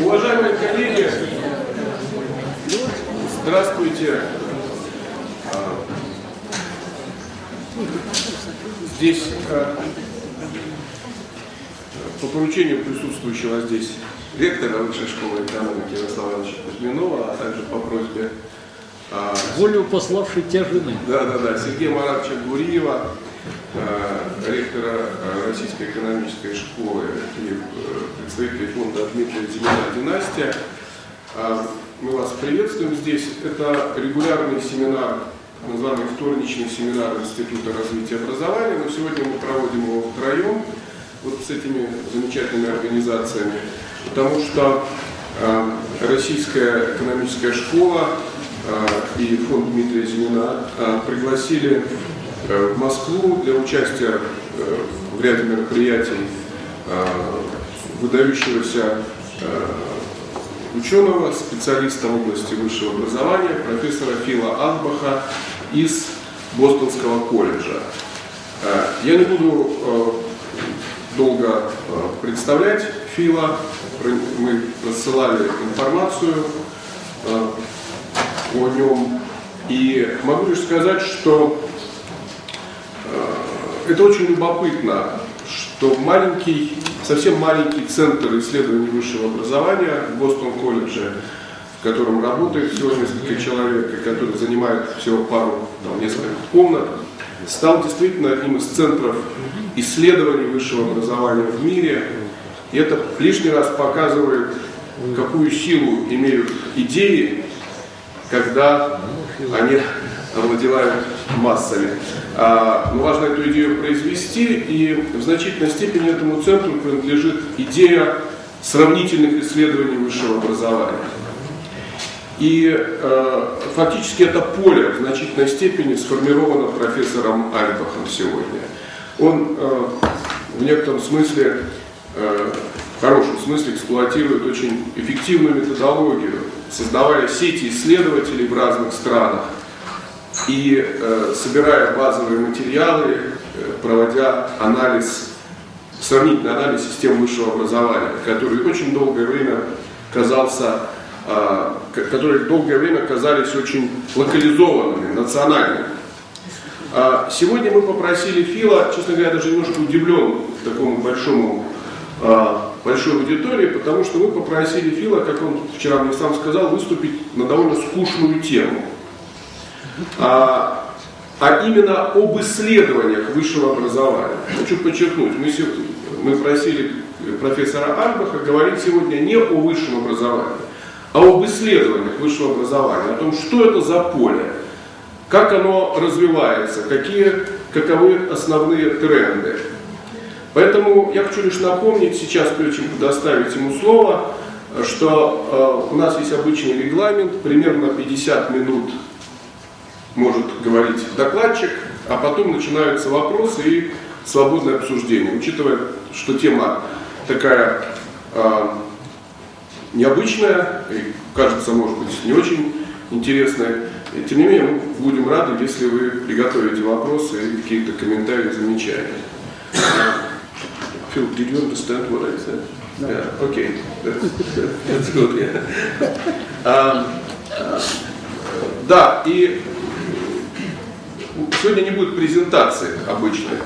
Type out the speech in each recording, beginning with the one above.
Уважаемые коллеги, здравствуйте. Здесь по поручению присутствующего здесь ректора Высшей школы экономики Ярослава Ивановича Кузьминова, а также по просьбе волю пославшей тебя жены. Да, Сергея Маратовича Гуриева, ректора Российской экономической школы и представителей фонда Дмитрия Династия. Мы вас приветствуем здесь. Это регулярный семинар, названный вторничный семинар Института развития образования. Но сегодня мы проводим его втроем, вот с этими замечательными организациями, потому что Российская экономическая школа и фонд Дмитрия Зимина пригласили в Москву для участия в ряде мероприятий выдающегося ученого, специалиста в области высшего образования, профессора Фила Асбаха из Бостонского колледжа. Я не буду долго представлять Фила, мы рассылали информацию о нем, и могу лишь сказать, что это очень любопытно, что совсем маленький центр исследований высшего образования в Бостон-колледже, в котором работает всего несколько человек, и который занимает всего несколько комнат, стал действительно одним из центров исследований высшего образования в мире. И это лишний раз показывает, какую силу имеют идеи, когда они овладевают массами. Но важно эту идею произвести, и в значительной степени этому центру принадлежит идея сравнительных исследований высшего образования. И фактически это поле в значительной степени сформировано профессором Альбахом сегодня. Он в некотором смысле, в хорошем смысле, эксплуатирует очень эффективную методологию, создавая сети исследователей в разных странах и собирая базовые материалы, проводя сравнительный анализ систем высшего образования, который очень долгое время казались очень локализованными, национальными. Сегодня мы попросили Фила, честно говоря, даже немножко удивлен такому большой аудитории, потому что мы попросили Фила, как он вчера мне сам сказал, выступить на довольно скучную тему. А именно об исследованиях высшего образования. Хочу подчеркнуть, мы просили профессора Альбаха говорить сегодня не о высшем образовании, а об исследованиях высшего образования, о том, что это за поле, как оно развивается, каковы основные тренды. Поэтому я хочу лишь напомнить сейчас, прежде чем предоставить ему слово, что у нас есть обычный регламент, примерно 50 минут может говорить докладчик, а потом начинаются вопросы и свободное обсуждение. Учитывая, что тема такая необычная и, кажется, может быть, не очень интересная, тем не менее, мы будем рады, если вы приготовите вопросы и какие-то комментарии, замечания. Phil, did you understand what I said? No. Yeah, okay. That's good, yeah. Да, и сегодня не будет презентации обычной,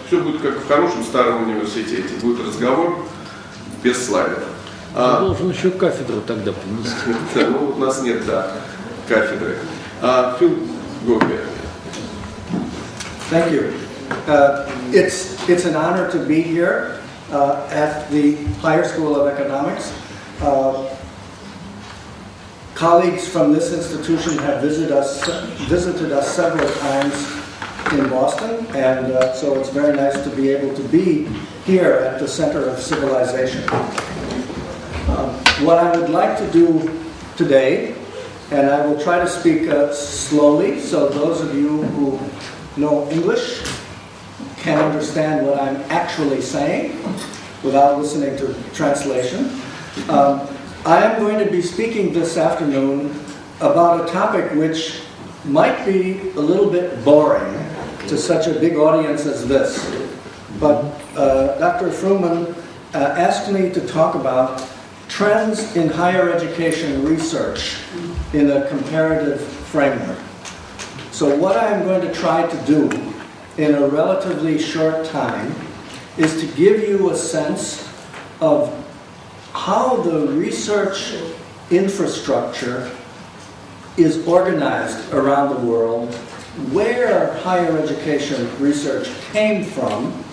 все будет как в хорошем старом университете, будет разговор без слайдов. Должен еще кафедру тогда принести. У нас нет, кафедры. Phil, go ahead. Thank you. It's an honor to be here at the Higher School of Economics. Colleagues from this institution have visited us several times in Boston, and so it's very nice to be able to be here at the center of civilization. What I would like to do today, and I will try to speak slowly, so those of you who know English can understand what I'm actually saying without listening to translation. I am going to be speaking this afternoon about a topic which might be a little bit boring to such a big audience as this. But Dr. Fruman asked me to talk about trends in higher education research in a comparative framework. So what I'm going to try to do in a relatively short time is to give you a sense of how the research infrastructure is organized around the world, where higher education research came from,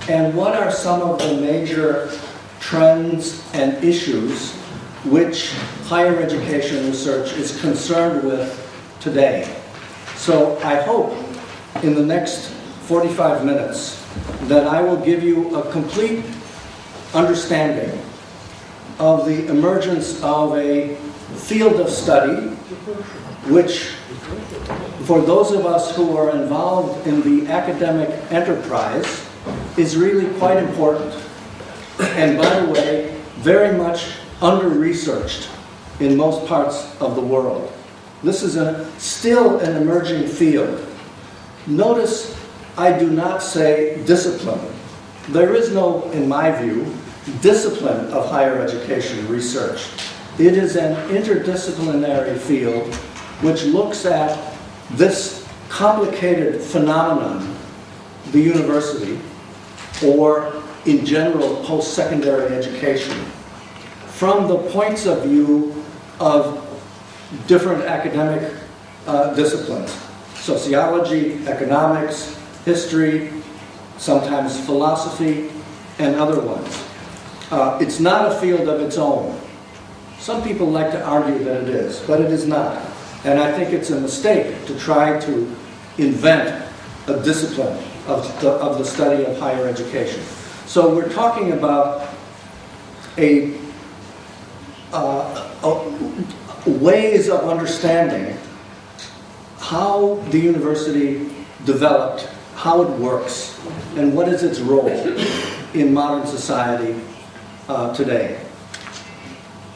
and what are some of the major trends and issues which higher education research is concerned with today. So I hope in the next 45 minutes that I will give you a complete understanding of the emergence of a field of study which, for those of us who are involved in the academic enterprise, is really quite important. And by the way, very much under-researched in most parts of the world. This is still an emerging field. Notice I do not say discipline. There is no, in my view, discipline of higher education research. It is an interdisciplinary field which looks at this complicated phenomenon, the university, or in general post-secondary education, from the points of view of different academic disciplines: sociology, economics, history, sometimes philosophy, and other ones. It's not a field of its own. Some people like to argue that it is, but it is not. And I think it's a mistake to try to invent a discipline of the study of higher education. So we're talking about ways of understanding how the university developed, how it works, and what is its role in modern society today.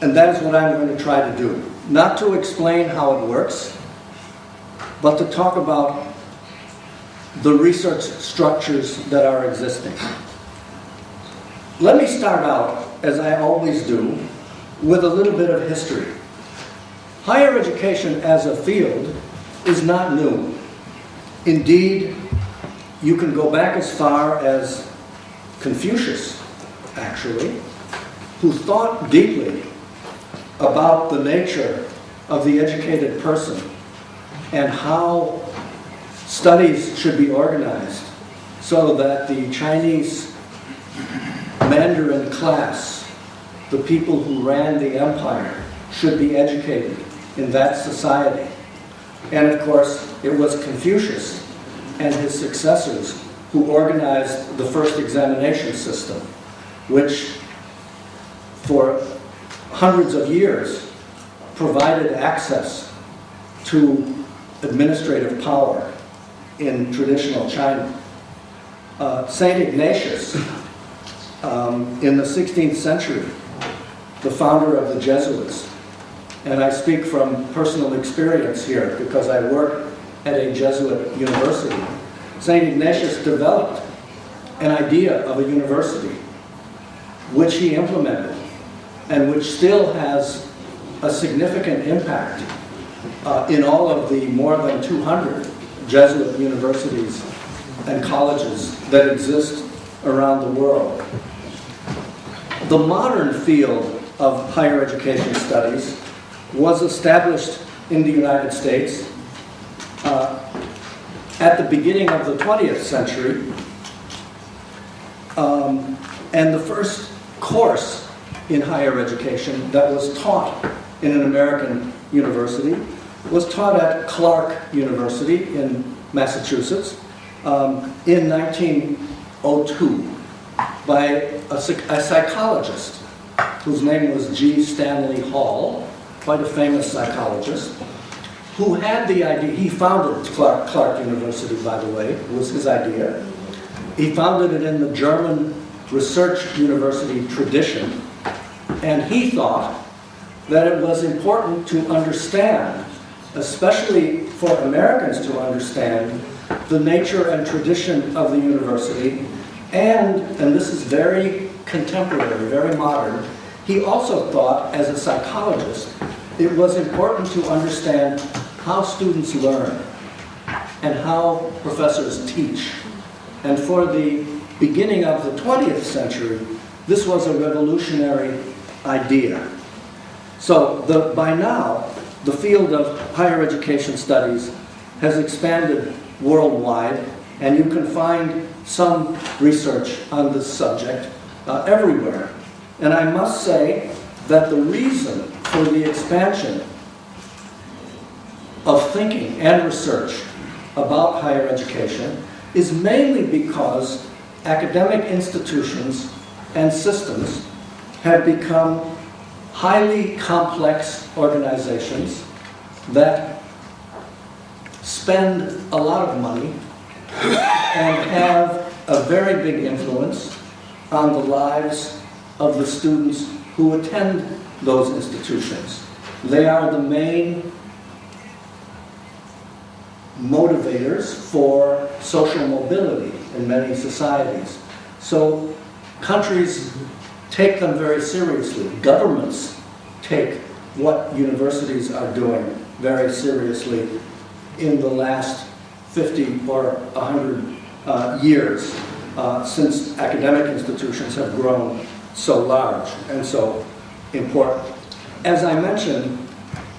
And that is what I'm going to try to do. Not to explain how it works, but to talk about the research structures that are existing. Let me start out, as I always do, with a little bit of history. Higher education as a field is not new. Indeed, you can go back as far as Confucius, actually, who thought deeply about the nature of the educated person and how studies should be organized so that the Chinese Mandarin class, the people who ran the empire, should be educated in that society. And of course, it was Confucius and his successors who organized the first examination system, which for hundreds of years provided access to administrative power in traditional China. St. Ignatius, in the 16th century, the founder of the Jesuits, and I speak from personal experience here because I work at a Jesuit university, St. Ignatius developed an idea of a university which he implemented and which still has a significant impact in all of the more than 200 Jesuit universities and colleges that exist around the world. The modern field of higher education studies was established in the United States at the beginning of the 20th century, and the first course in higher education that was taught in an American university was taught at Clark University in Massachusetts in 1902 by a psychologist whose name was G. Stanley Hall, quite a famous psychologist, who had the idea. He founded Clark University, by the way. It was his idea. He founded it in the German research university tradition, and he thought that it was important to understand, especially for Americans to understand, the nature and tradition of the university, and this is very contemporary, very modern, he also thought, as a psychologist, it was important to understand how students learn and how professors teach. And for the beginning of the 20th century, this was a revolutionary idea. So by now, the field of higher education studies has expanded worldwide, and you can find some research on this subject everywhere. And I must say that the reason for the expansion of thinking and research about higher education is mainly because academic institutions and systems have become highly complex organizations that spend a lot of money and have a very big influence on the lives of the students who attend those institutions. They are the main motivators for social mobility in many societies. So countries take them very seriously. Governments take what universities are doing very seriously in the last 50 or 100 years since academic institutions have grown so large and so important. As I mentioned,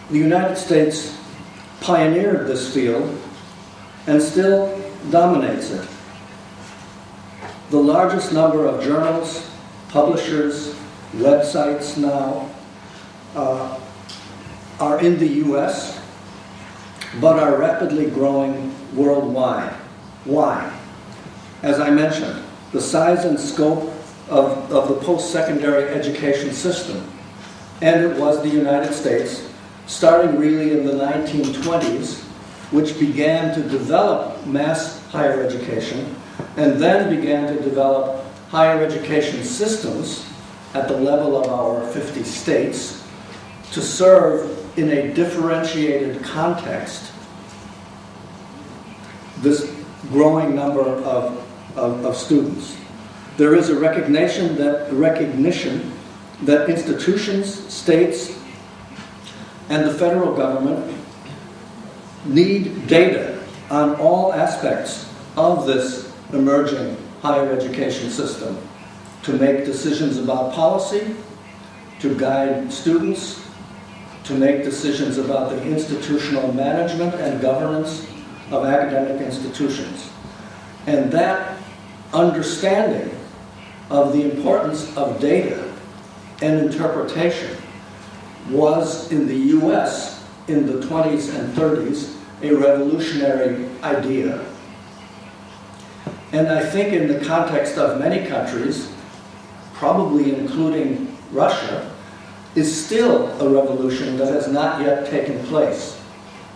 the United States pioneered this field and still dominates it. The largest number of journals, publishers, websites now are in the US, but are rapidly growing worldwide. Why? As I mentioned, the size and scope of the post-secondary education system, and it was the United States, starting really in the 1920s, which began to develop mass higher education, and then began to develop higher education systems at the level of our 50 states to serve in a differentiated context this growing number of students. There is a recognition that institutions, states, and the federal government need data on all aspects of this emerging higher education system to make decisions about policy, to guide students, to make decisions about the institutional management and governance of academic institutions. And that understanding of the importance of data and interpretation was, in the US in the 20s and 30s, a revolutionary idea. And I think in the context of many countries, probably including Russia, is still a revolution that has not yet taken place.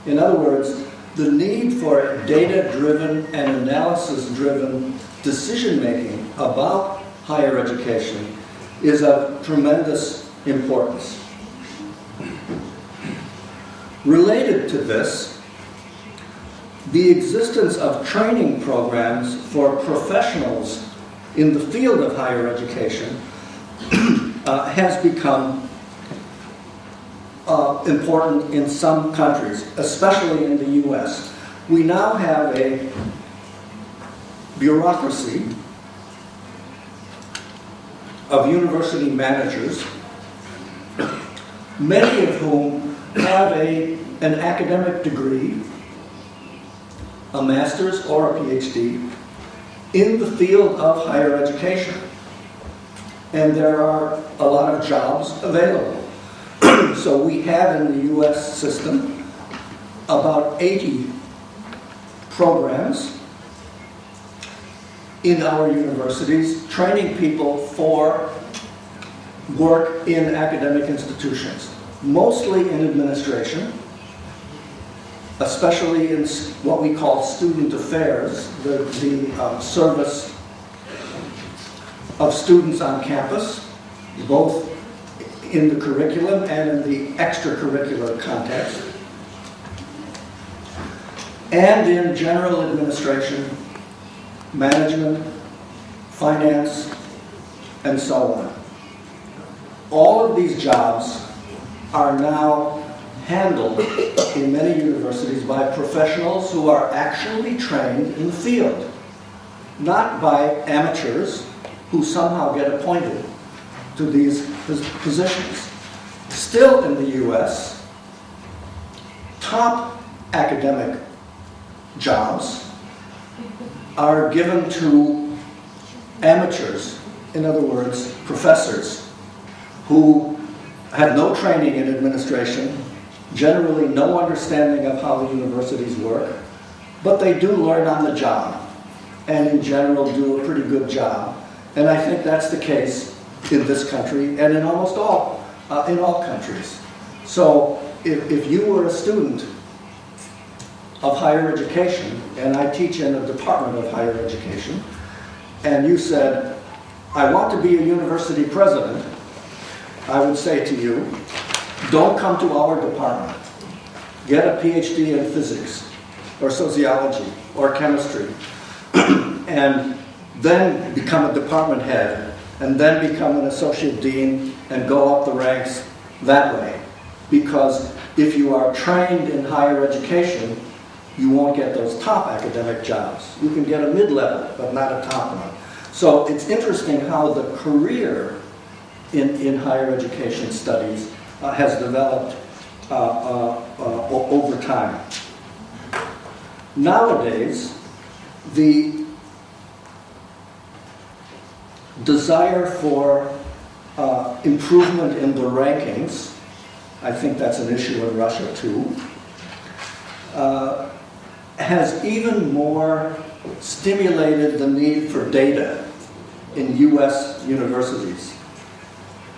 In other words, the need for data-driven and analysis-driven decision-making about higher education is of tremendous importance. Related to this, the existence of training programs for professionals in the field of higher education has become important in some countries, especially in the US. We now have a bureaucracy of university managers, many of whom have an academic degree, a master's or a PhD, in the field of higher education. And there are a lot of jobs available. So we have in the US system about 80 programs in our universities training people for work in academic institutions, mostly in administration, especially in what we call student affairs, the service of students on campus, both in the curriculum and in the extracurricular context, and in general administration, management, finance, and so on. all of these jobs are now handled in many universities by professionals who are actually trained in the field, not by amateurs who somehow get appointed to these positions. Still in the US, top academic jobs are given to amateurs, in other words, professors, who have no training in administration, generally no understanding of how the universities work, but they do learn on the job, and in general do a pretty good job. And I think that's the case in this country and in almost all countries. So if you were a student of higher education, and I teach in a department of higher education, and you said, I want to be a university president, I would say to you, don't come to our department. Get a PhD in physics, or sociology, or chemistry, and then become a department head, and then become an associate dean, and go up the ranks that way. Because if you are trained in higher education, you won't get those top academic jobs. You can get a mid-level, but not a top one. So it's interesting how the career in higher education studies has developed over time. Nowadays, the desire for improvement in the rankings, I think that's an issue in Russia too, has even more stimulated the need for data in US universities.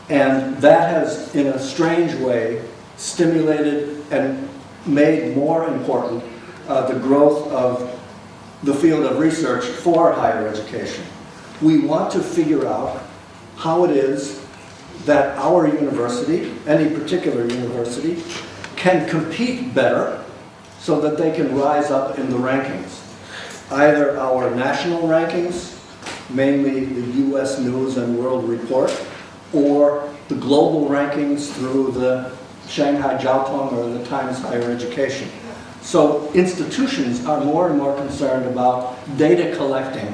And that has, in a strange way, stimulated and made more important the growth of the field of research for higher education. We want to figure out how it is that our university, any particular university, can compete better so that they can rise up in the rankings. Either our national rankings, mainly the US News and World Report, or the global rankings through the Shanghai Jiaotong or the Times Higher Education. So institutions are more and more concerned about data collecting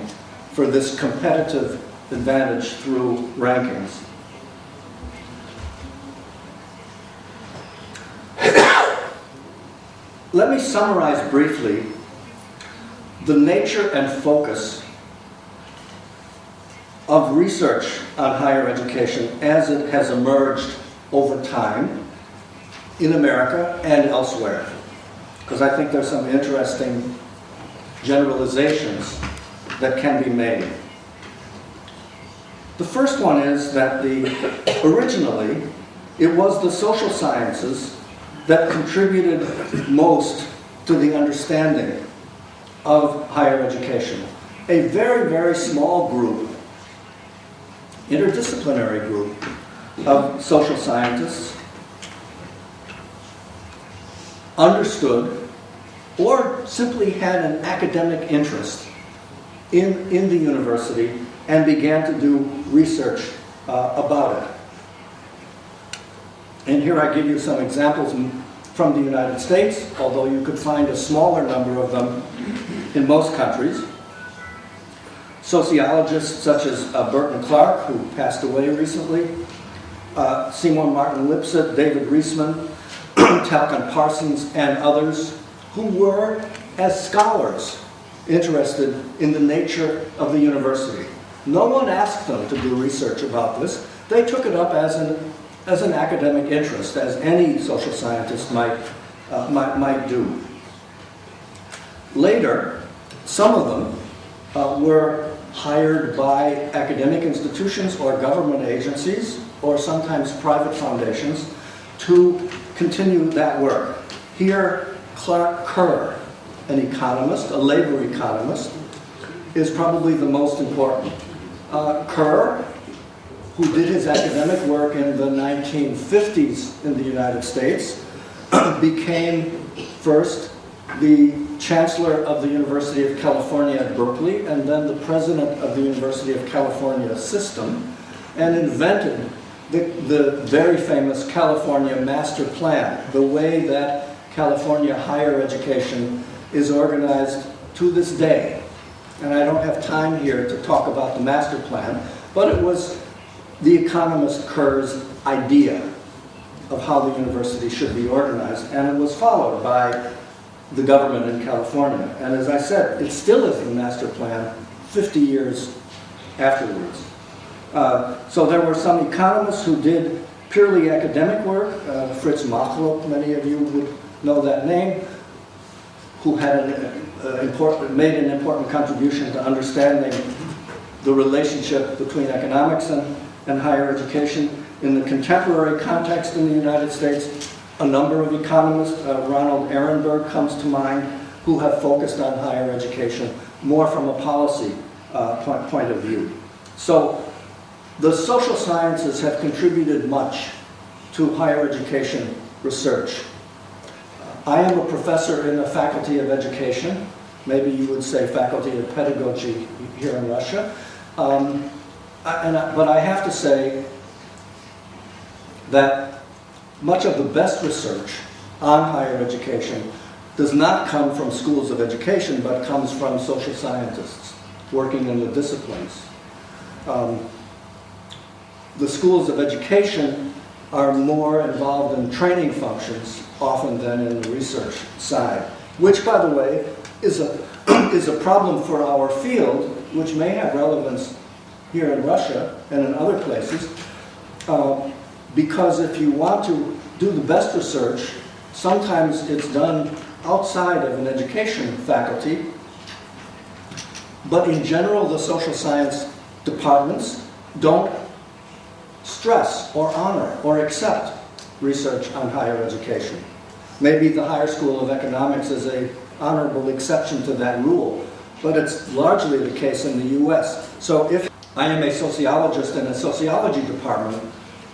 for this competitive advantage through rankings. Let me summarize briefly the nature and focus of research on higher education as it has emerged over time in America and elsewhere, because I think there's some interesting generalizations that can be made. The first one is that originally it was the social sciences that contributed most to the understanding of higher education. A very, very small group, interdisciplinary group of social scientists understood or simply had an academic interest in the university and began to do research about it. And here I give you some examples from the United States, although you could find a smaller number of them in most countries. Sociologists such as Burton Clark, who passed away recently, Seymour Martin Lipset, David Reisman, Talcott Parsons, and others who were, as scholars, interested in the nature of the university. No one asked them to do research about this. They took it up as an academic interest, as any social scientist might do. Later, some of them were hired by academic institutions or government agencies, or sometimes private foundations, to continue that work. Here, Clark Kerr, an economist, a labor economist, is probably the most important. Kerr, who did his academic work in the 1950s in the United States, became first the chancellor of the University of California at Berkeley, and then the president of the University of California system, and invented the very famous California Master Plan, the way that California higher education is organized to this day. And I don't have time here to talk about the master plan, but it was the economist Kerr's idea of how the university should be organized, and it was followed by the government in California. And as I said, it still is the master plan 50 years afterwards. So there were some economists who did purely academic work. Fritz Machlup, many of you would know that name, who had made an important contribution to understanding the relationship between economics and higher education. In the contemporary context in the United States, a number of economists, Ronald Ehrenberg comes to mind, who have focused on higher education more from a policy point of view. So the social sciences have contributed much to higher education research. I am a professor in the Faculty of Education, maybe you would say Faculty of Pedagogy here in Russia, but I have to say that much of the best research on higher education does not come from schools of education, but comes from social scientists working in the disciplines. The schools of education are more involved in training functions often than in the research side, which, by the way, is a problem for our field, which may have relevance here in Russia and in other places, because if you want to do the best research, sometimes it's done outside of an education faculty, but in general the social science departments don't stress or honor or accept research on higher education. Maybe the Higher School of Economics is an honorable exception to that rule, but it's largely the case in the US. So if I am a sociologist in a sociology department,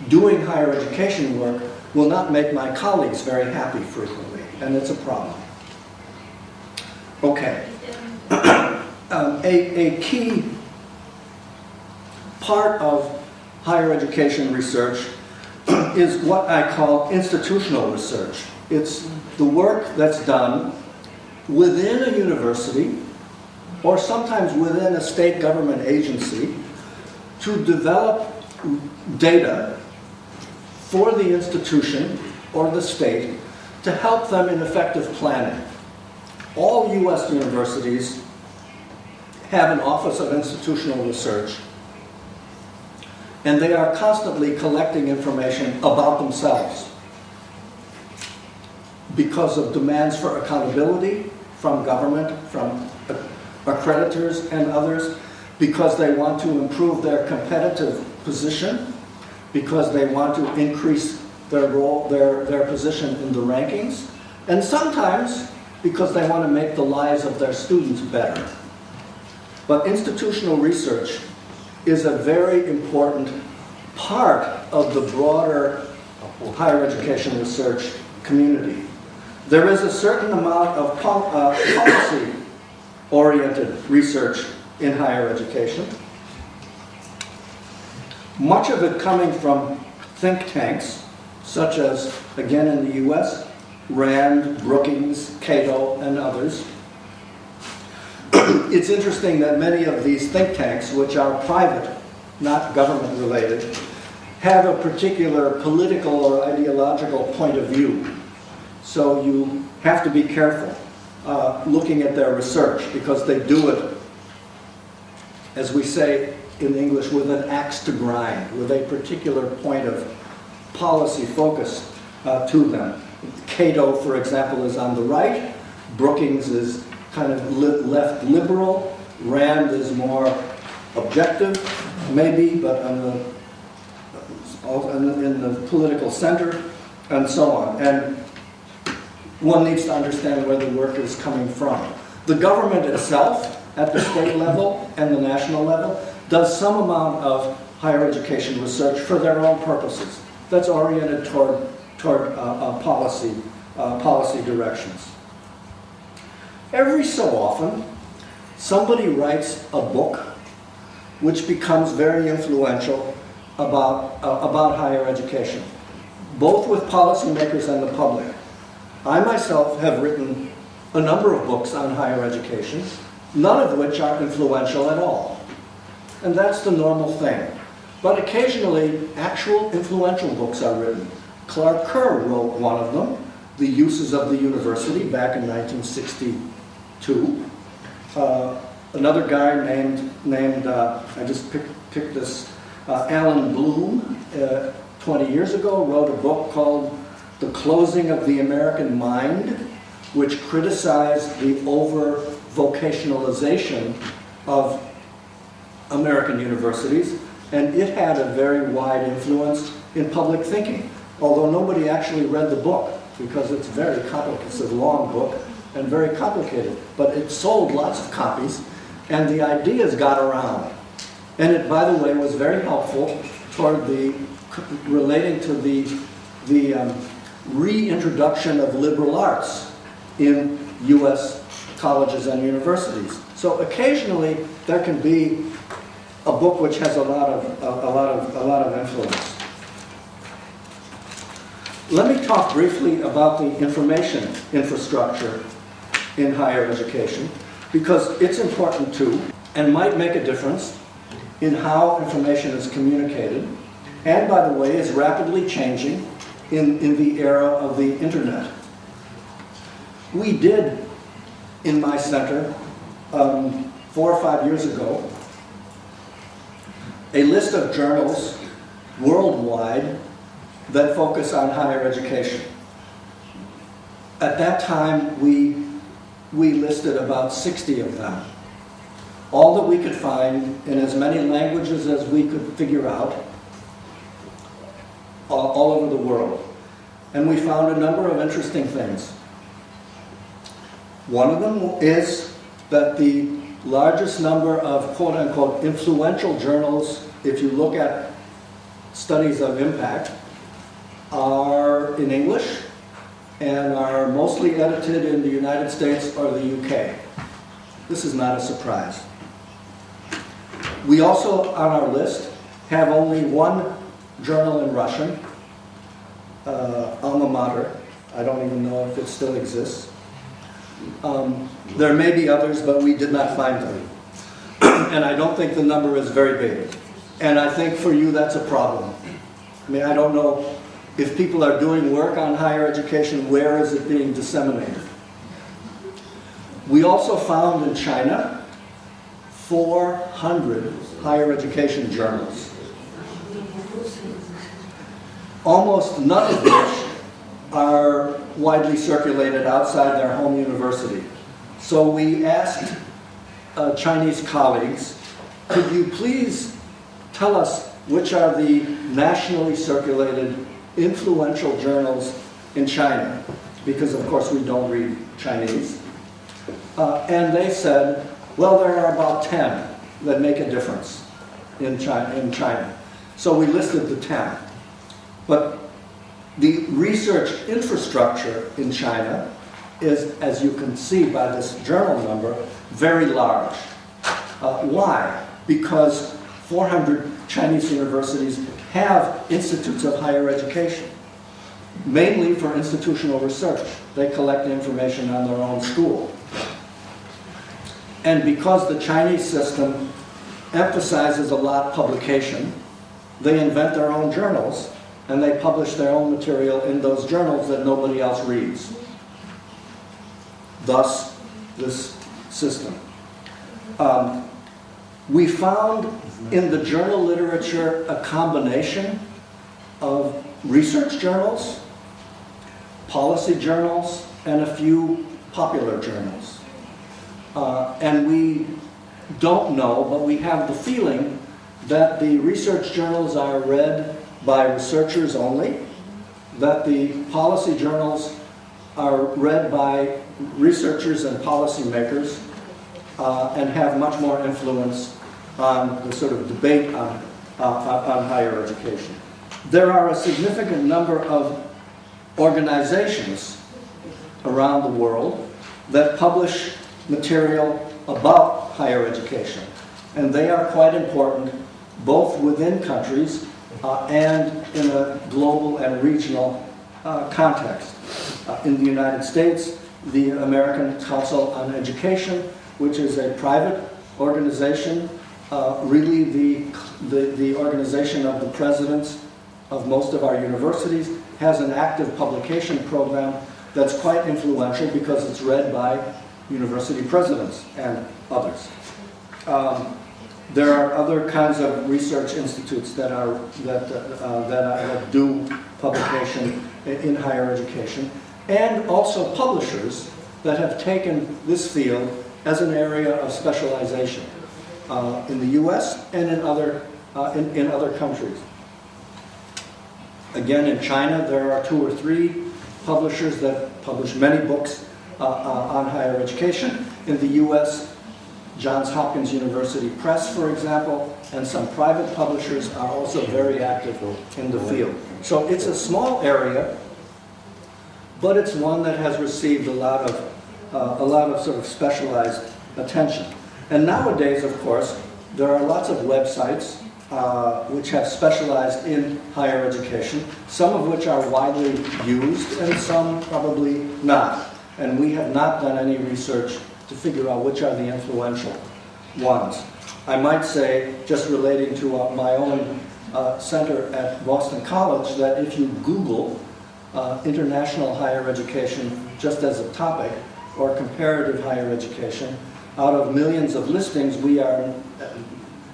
doing higher education work will not make my colleagues very happy frequently, and it's a problem. Okay. A key part of higher education research is what I call institutional research. It's the work that's done within a university or sometimes within a state government agency to develop data for the institution or the state to help them in effective planning. All US universities have an Office of Institutional Research, and they are constantly collecting information about themselves because of demands for accountability from government, from accreditors and others, because they want to improve their competitive position, because they want to increase their role, their position in the rankings, and sometimes because they want to make the lives of their students better. But institutional research is a very important part of the broader higher education research community. There is a certain amount of policy-oriented research in higher education, much of it coming from think tanks, such as, again in the US, Rand, Brookings, Cato, and others. It's interesting that many of these think tanks, which are private, not government related, have a particular political or ideological point of view. So you have to be careful looking at their research, because they do it, as we say in English, with an axe to grind, with a particular point of policy focus to them. Cato, for example, is on the right. Brookings is kind of left liberal. Rand is more objective, maybe, but in the political center, and so on. And one needs to understand where the work is coming from. The government itself, at the state level and the national level, does some amount of higher education research for their own purposes. That's oriented toward policy directions. Every so often, somebody writes a book which becomes very influential about higher education, both with policymakers and the public. I myself have written a number of books on higher education, none of which are influential at all. And that's the normal thing. But occasionally, actual influential books are written. Clark Kerr wrote one of them, The Uses of the University, back in 1962. Another guy named I just picked this, Alan Bloom, 20 years ago, wrote a book called The Closing of the American Mind, which criticized the over-vocationalization of American universities, and it had a very wide influence in public thinking, although nobody actually read the book, because it's very complicated. It's a long book and very complicated, but it sold lots of copies, and the ideas got around. And it, by the way, was very helpful toward relating to the reintroduction of liberal arts in U.S. colleges and universities. So occasionally there can be a book which has a lot of influence. Let me talk briefly about the information infrastructure in higher education, because it's important too, and might make a difference in how information is communicated, and by the way, is rapidly changing in the era of the internet. We did, in my center, 4 or 5 years ago, a list of journals worldwide that focus on higher education. At that time, we listed about 60 of them. All that we could find in as many languages as we could figure out, all over the world. And we found a number of interesting things. One of them is that the largest number of quote-unquote influential journals, if you look at studies of impact, are in English and are mostly edited in the United States or the UK. This is not a surprise. We also, on our list, have only one journal in Russian, Alma Mater. I don't even know if it still exists. There may be others, but we did not find them. And I don't think the number is very big. And I think for you that's a problem. I mean, I don't know if people are doing work on higher education, where is it being disseminated? We also found in China 400 higher education journals, almost none of which are widely circulated outside their home university. So we asked Chinese colleagues, could you please tell us which are the nationally circulated influential journals in China? Because of course we don't read Chinese. And they said, well, there are about 10 that make a difference in China. So we listed the 10. But the research infrastructure in China is, as you can see by this journal number, very large. Why? Because 400 Chinese universities have institutes of higher education, mainly for institutional research. They collect information on their own school. And because the Chinese system emphasizes a lot publication, they invent their own journals, and they publish their own material in those journals that nobody else reads. Thus, this system. We found in the journal literature a combination of research journals, policy journals, and a few popular journals. And we don't know, but we have the feeling that the research journals are read by researchers only, that the policy journals are read by researchers and policymakers, and have much more influence on the sort of debate on higher education. There are a significant number of organizations around the world that publish material about higher education, and they are quite important both within countries and in a global and regional context. In the United States, the American Council on Education, which is a private organization, really the organization of the presidents of most of our universities, has an active publication program that's quite influential because it's read by university presidents and others. There are other kinds of research institutes that do publication in higher education, and also publishers that have taken this field as an area of specialization in the U.S. and in other countries. Again, in China, there are 2 or 3 publishers that publish many books on higher education. In the U.S., Johns Hopkins University Press, for example, and some private publishers are also very active in the field. So it's a small area, but it's one that has received a lot of sort of specialized attention. And nowadays, of course, there are lots of websites which have specialized in higher education, some of which are widely used and some probably not. And we have not done any research to figure out which are the influential ones. I might say, just relating to my own center at Boston College, that if you Google international higher education just as a topic, or comparative higher education, out of millions of listings, we are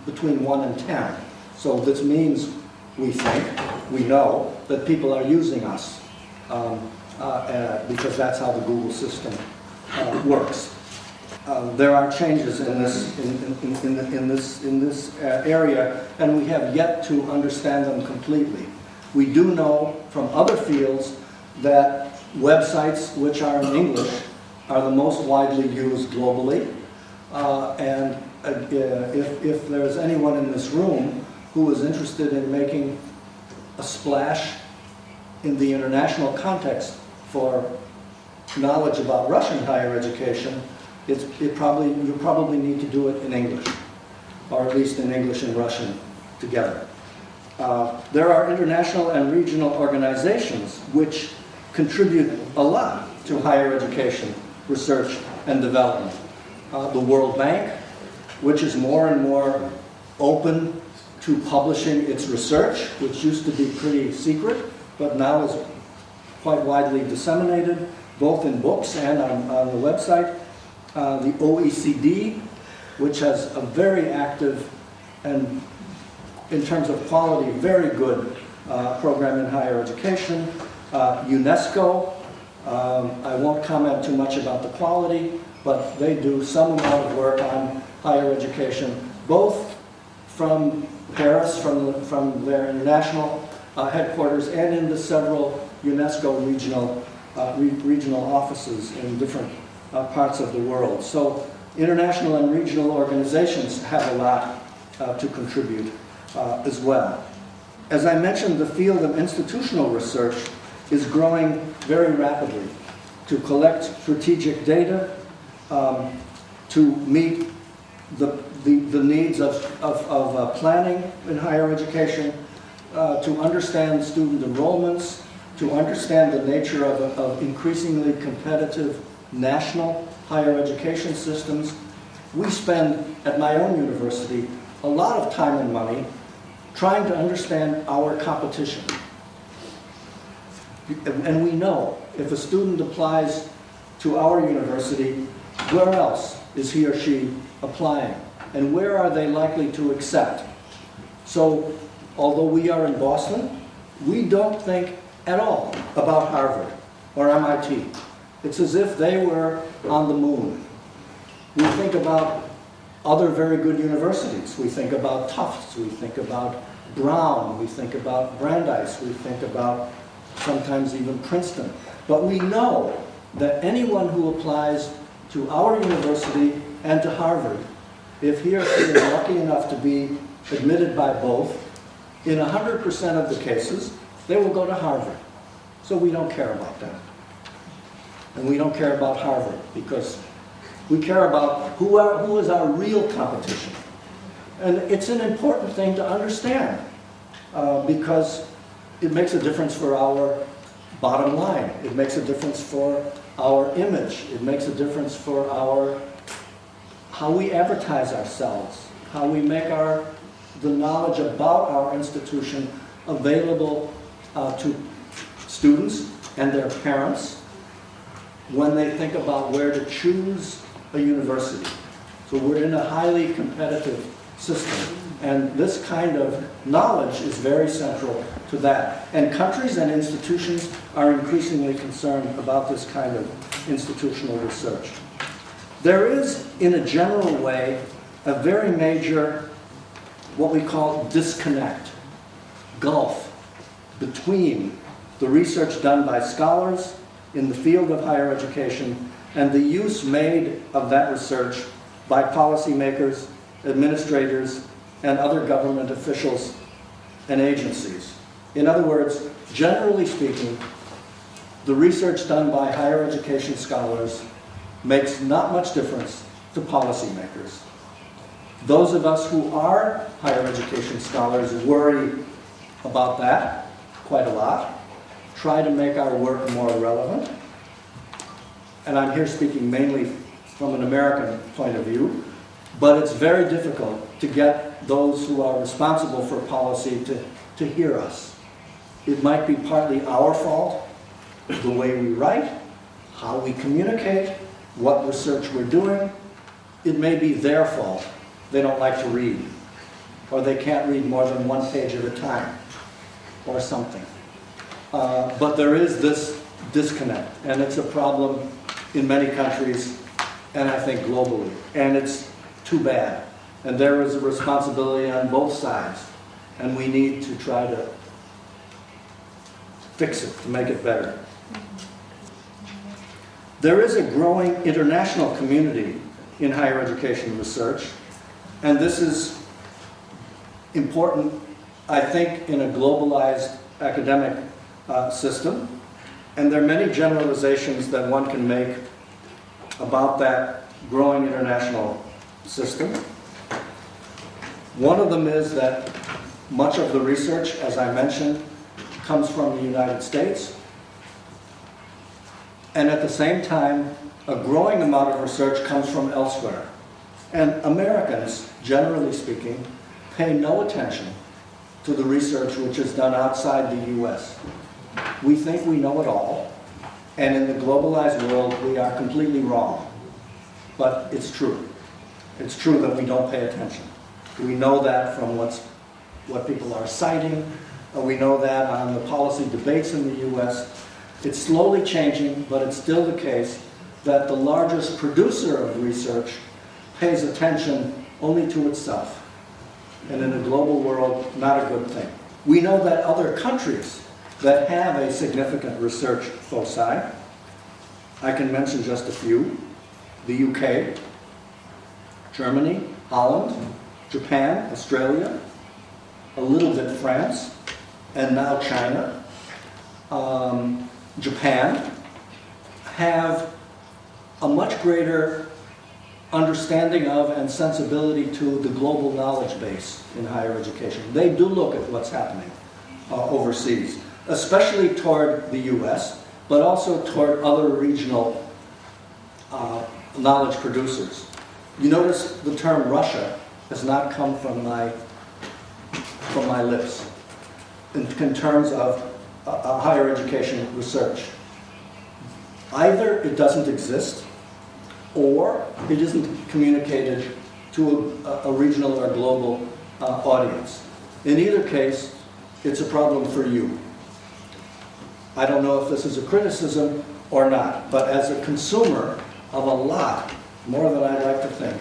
between 1 and 10. So this means, we think, we know, that people are using us because that's how the Google system works. There are changes in this area, and we have yet to understand them completely. We do know from other fields that websites which are in English are the most widely used globally. And if there's anyone in this room who is interested in making a splash in the international context for knowledge about Russian higher education, you probably need to do it in English, or at least in English and Russian together. There are international and regional organizations which contribute a lot to higher education research and development. The World Bank, which is more and more open to publishing its research, which used to be pretty secret, but now is quite widely disseminated, both in books and on the website. The OECD, which has a very active and, in terms of quality, very good program in higher education. UNESCO, I won't comment too much about the quality, but they do some amount of work on higher education, both from Paris, from their international headquarters, and in the several UNESCO regional offices in different parts of the world. So international and regional organizations have a lot to contribute as well. As I mentioned, the field of institutional research is growing very rapidly to collect strategic data, to meet the needs of planning in higher education, to understand student enrollments, to understand the nature of increasingly competitive national higher education systems. We spend, at my own university, a lot of time and money trying to understand our competition. And we know if a student applies to our university, where else is he or she applying? And where are they likely to accept? So, although we are in Boston, we don't think at all about Harvard or MIT. It's as if they were on the moon. We think about other very good universities. We think about Tufts, we think about Brown, we think about Brandeis, we think about sometimes even Princeton. But we know that anyone who applies to our university and to Harvard, if he or she is lucky enough to be admitted by both, in 100% of the cases, they will go to Harvard. So we don't care about that. And we don't care about Harvard because we care about who is our real competition. And it's an important thing to understand. because it makes a difference for our bottom line. It makes a difference for our image. It makes a difference for how we advertise ourselves, how we make the knowledge about our institution available to students and their parents when they think about where to choose a university. So we're in a highly competitive system, and this kind of knowledge is very central to that. And countries and institutions are increasingly concerned about this kind of institutional research. There is, in a general way, a very major, what we call disconnect, gulf, between the research done by scholars in the field of higher education and the use made of that research by policymakers, administrators, and other government officials and agencies. In other words, generally speaking, the research done by higher education scholars makes not much difference to policymakers. Those of us who are higher education scholars worry about that quite a lot, try to make our work more relevant. And I'm here speaking mainly from an American point of view, but it's very difficult to get those who are responsible for policy to hear us. It might be partly our fault, the way we write, how we communicate, what research we're doing. It may be their fault. They don't like to read, or they can't read more than one page at a time, or something. But there is this disconnect, and it's a problem in many countries, and I think globally. And it's too bad. And there is a responsibility on both sides, and we need to try to fix it, to make it better. There is a growing international community in higher education research, and this is important, I think, in a globalized academic system. And there are many generalizations that one can make about that growing international system. One of them is that much of the research, as I mentioned, comes from the United States. And at the same time, a growing amount of research comes from elsewhere. And Americans, generally speaking, pay no attention to the research which is done outside the US. We think we know it all, and in the globalized world, we are completely wrong. But it's true. It's true that we don't pay attention. We know that from what people are citing. We know that on the policy debates in the US. It's slowly changing, but it's still the case that the largest producer of research pays attention only to itself. And in a global world, not a good thing. We know that other countries that have a significant research foci, I can mention just a few: the UK, Germany, Holland, Japan, Australia, a little bit France, and now China, Japan, have a much greater understanding of and sensibility to the global knowledge base in higher education. They do look at what's happening overseas, especially toward the US, but also toward other regional knowledge producers. You notice the term Russia has not come from my lips in terms of higher education research. Either it doesn't exist, or it isn't communicated to a regional or global audience. In either case, it's a problem for you. I don't know if this is a criticism or not, but as a consumer of a lot, more than I'd like to think,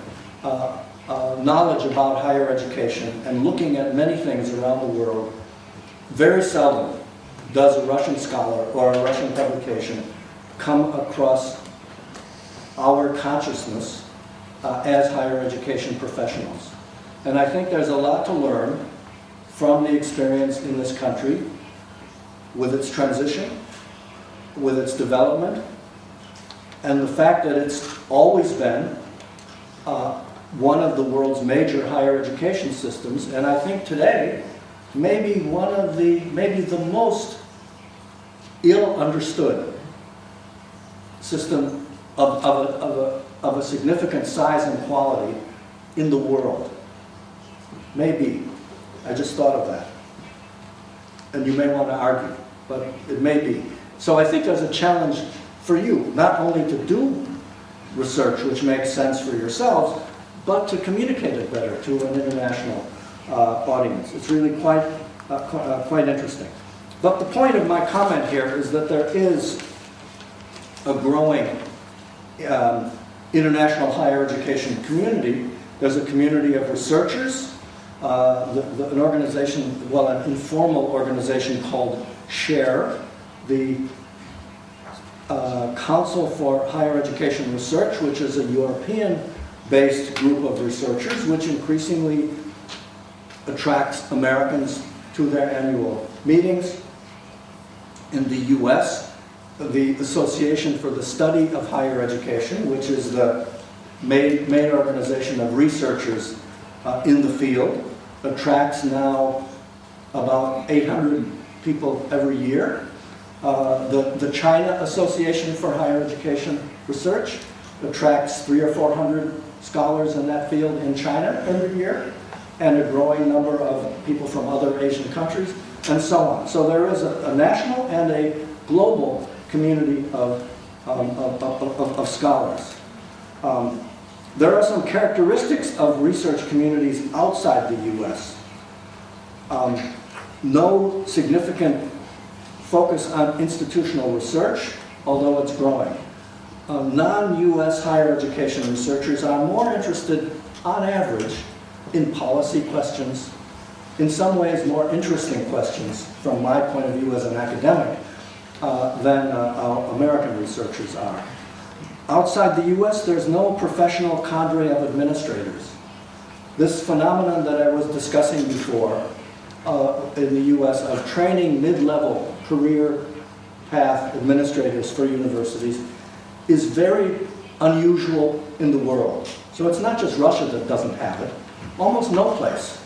knowledge about higher education and looking at many things around the world, very seldom does a Russian scholar or a Russian publication come across our consciousness as higher education professionals. And I think there's a lot to learn from the experience in this country with its transition, with its development, and the fact that it's always been one of the world's major higher education systems, and I think today maybe maybe the most ill understood system of a significant size and quality in the world. Maybe. I just thought of that. And you may want to argue, but it may be. So I think there's a challenge for you, not only to do research which makes sense for yourselves, but to communicate it better to an international audience. It's really quite interesting. But the point of my comment here is that there is a growing international higher education community. There's a community of researchers, an organization, well, an informal organization called SHARE, the Council for Higher Education Research, which is a European-based group of researchers, which increasingly attracts Americans to their annual meetings. In the US, the Association for the Study of Higher Education, which is the main organization of researchers in the field, attracts now about 800 people every year. The China Association for Higher Education Research attracts 300 or 400 scholars in that field in China every year, and a growing number of people from other Asian countries, and so on. So there is a national and a global community of scholars. There are some characteristics of research communities outside the US. No significant focus on institutional research, although it's growing. Non-US higher education researchers are more interested, on average, in policy questions, in some ways more interesting questions from my point of view as an academic than our American researchers are. Outside the US, there's no professional cadre of administrators. This phenomenon that I was discussing before in the US of training mid-level career path administrators for universities is very unusual in the world. So it's not just Russia that doesn't have it. Almost no place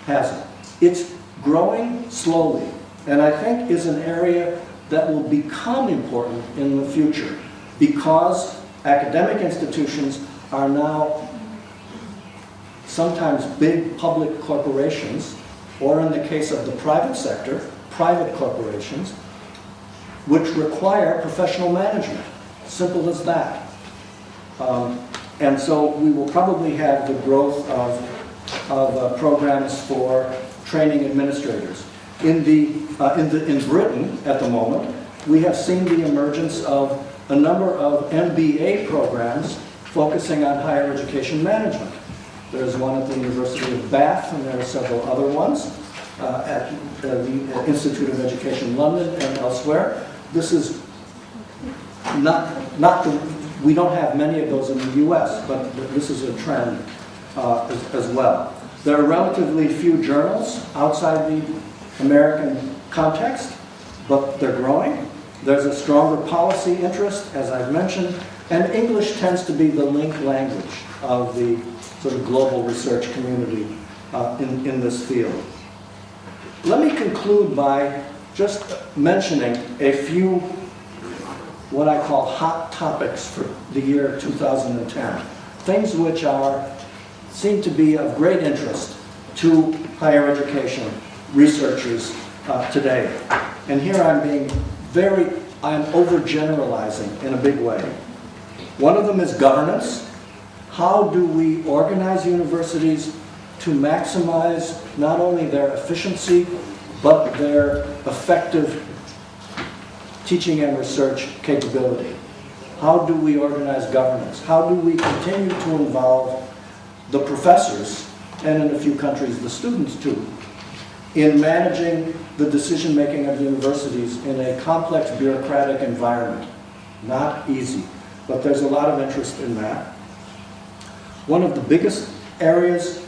has it. It's growing slowly, and I think is an area that will become important in the future because academic institutions are now sometimes big public corporations, or in the case of the private sector, private corporations, which require professional management. Simple as that. And so we will probably have the growth of programs for training administrators. In Britain, at the moment, we have seen the emergence of a number of MBA programs focusing on higher education management. There's one at the University of Bath, and there are several other ones at the Institute of Education London and elsewhere. This is we don't have many of those in the US, but this is a trend as well. There are relatively few journals outside the American context, but they're growing. There's a stronger policy interest, as I've mentioned, and English tends to be the link language of the sort of global research community in this field. Let me conclude by just mentioning a few what I call hot topics for the year 2010. Things which seem to be of great interest to higher education researchers today. And here I'm overgeneralizing in a big way. One of them is governance. How do we organize universities to maximize not only their efficiency, but their effective teaching and research capability? How do we organize governance? How do we continue to involve the professors, and in a few countries the students too, in managing the decision-making of universities in a complex bureaucratic environment? Not easy, but there's a lot of interest in that. One of the biggest areas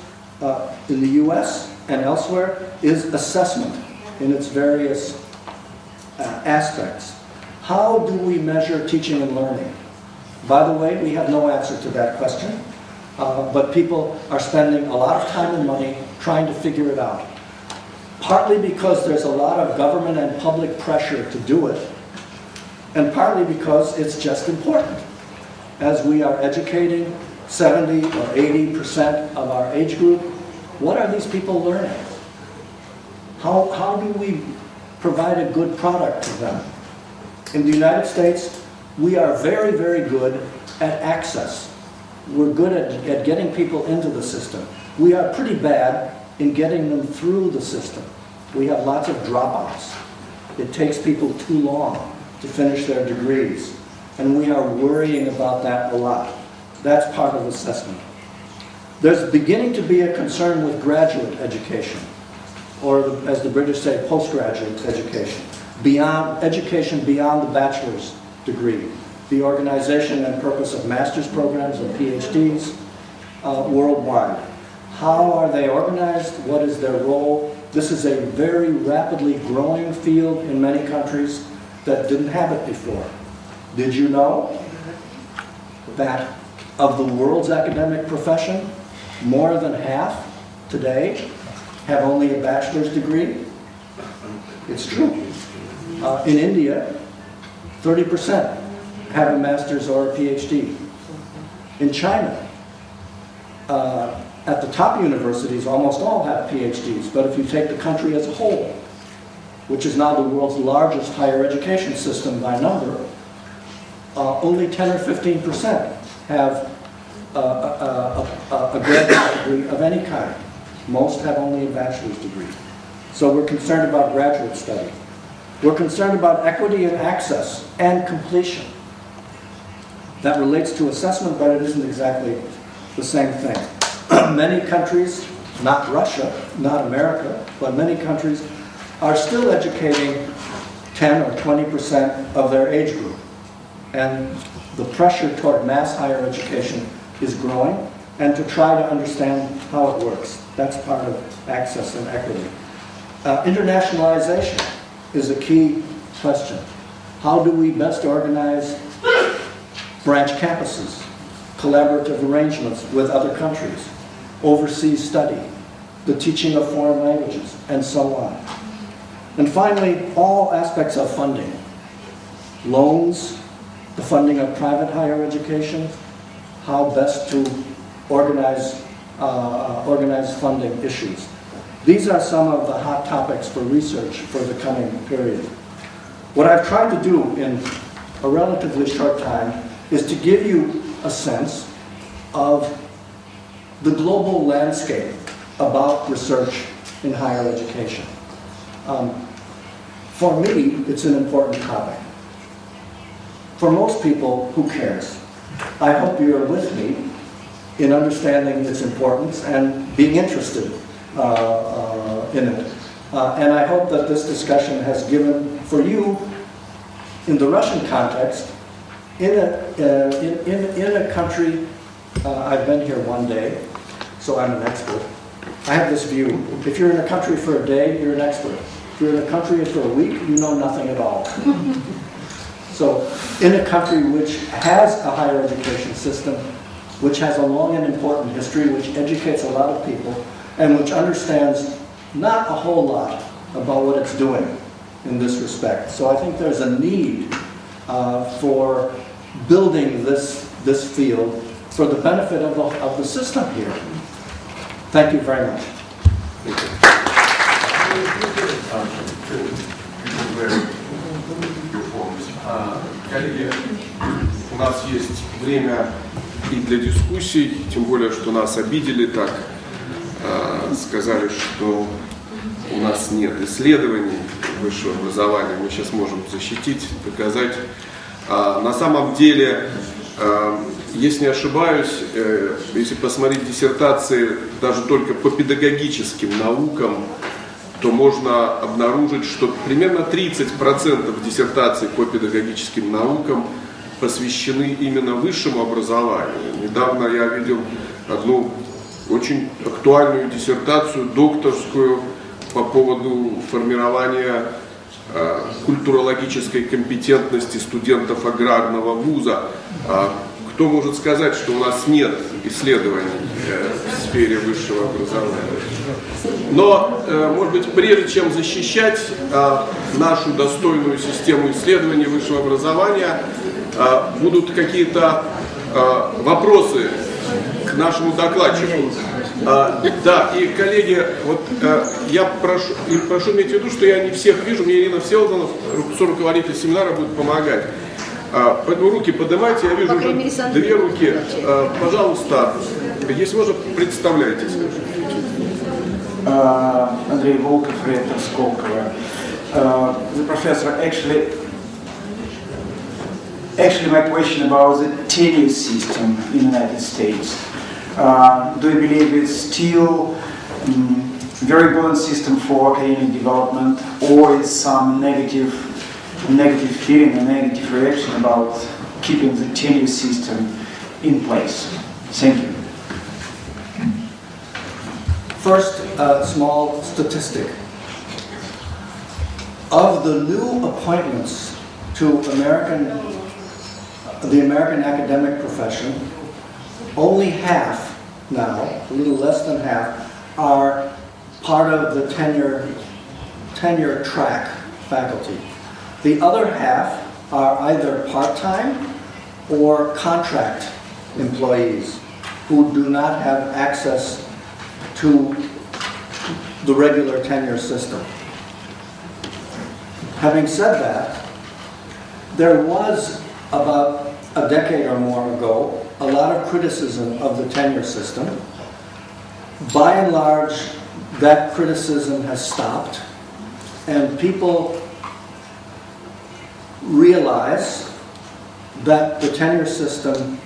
in the US and elsewhere is assessment in its various aspects. How do we measure teaching and learning? By the way, we have no answer to that question, but people are spending a lot of time and money trying to figure it out. partly because there's a lot of government and public pressure to do it, and partly because it's just important. As we are educating 70 or 80% of our age group, what are these people learning? How do we provide a good product to them? In the United States, we are very, very good at access. We're good at getting people into the system. We are pretty bad in getting them through the system. We have lots of dropouts. It takes people too long to finish their degrees, and we are worrying about that a lot. That's part of assessment. There's beginning to be a concern with graduate education, or as the British say, postgraduate education, education beyond the bachelor's degree, the organization and purpose of master's programs and PhDs worldwide. How are they organized? What is their role? This is a very rapidly growing field in many countries that didn't have it before. Did you know that of the world's academic profession, more than half today have only a bachelor's degree? It's true. In India, 30% have a master's or a PhD. In China, at the top universities, almost all have PhDs, but if you take the country as a whole, which is now the world's largest higher education system by number, only 10 or 15% have a graduate degree of any kind. Most have only a bachelor's degree. So we're concerned about graduate study. We're concerned about equity and access and completion. That relates to assessment, but it isn't exactly the same thing. Many countries, not Russia, not America, but many countries are still educating 10 or 20% of their age group. And the pressure toward mass higher education is growing, and to try to understand how it works. That's part of access and equity. Internationalization is a key question. How do we best organize branch campuses, collaborative arrangements with other countries, overseas study, the teaching of foreign languages, and so on. And finally, all aspects of funding. Loans, the funding of private higher education, how best to organize funding issues. These are some of the hot topics for research for the coming period. What I've tried to do in a relatively short time is to give you a sense of the global landscape about research in higher education. For me, it's an important topic. For most people, who cares? I hope you're with me in understanding its importance and being interested in it. And I hope that this discussion has given, for you, in the Russian context, in a country, I've been here one day, so I'm an expert. I have this view. If you're in a country for a day, you're an expert. If you're in a country for a week, you know nothing at all. So in a country which has a higher education system, which has a long and important history, which educates a lot of people, and which understands not a whole lot about what it's doing in this respect. So I think there's a need for building this field for the benefit of the system here. Thank you very much. Коллеги, у нас есть время и для дискуссий, тем более, что нас обидели так, сказали, что у нас нет исследований высшего образования, мы сейчас можем защитить, доказать. На самом деле, если не ошибаюсь, если посмотреть диссертации даже только по педагогическим наукам, то можно обнаружить, что примерно 30% диссертаций по педагогическим наукам посвящены именно высшему образованию. Недавно я видел одну очень актуальную диссертацию, докторскую, по поводу формирования культурологической компетентности студентов аграрного вуза. Кто может сказать, что у нас нет исследований в сфере высшего образования? Но, может быть, прежде чем защищать нашу достойную систему исследований высшего образования, будут какие-то вопросы к нашему докладчику. Да, и, коллеги, вот я прошу иметь в виду, что я не всех вижу, мне Ирина Всеволодовна, руководитель семинара, будет помогать. Поэтому руки поднимайте, я вижу уже 2 руки. Пожалуйста, если можно, представляйтесь. Андрей Волков, ректор Сколково. The professor, actually my question about the tenure system in the United States. Do you believe it's still very important system for academic development, or is some negative feeling, a negative reaction about keeping the tenure system in place? Thank you. First, a small statistic. Of the new appointments to the American academic profession, only half now, a little less than half, are part of the tenure track faculty. The other half are either part-time or contract employees who do not have access to the regular tenure system. Having said that, there was about a decade or more ago a lot of criticism of the tenure system. By and large, that criticism has stopped, and people realize that the tenure system,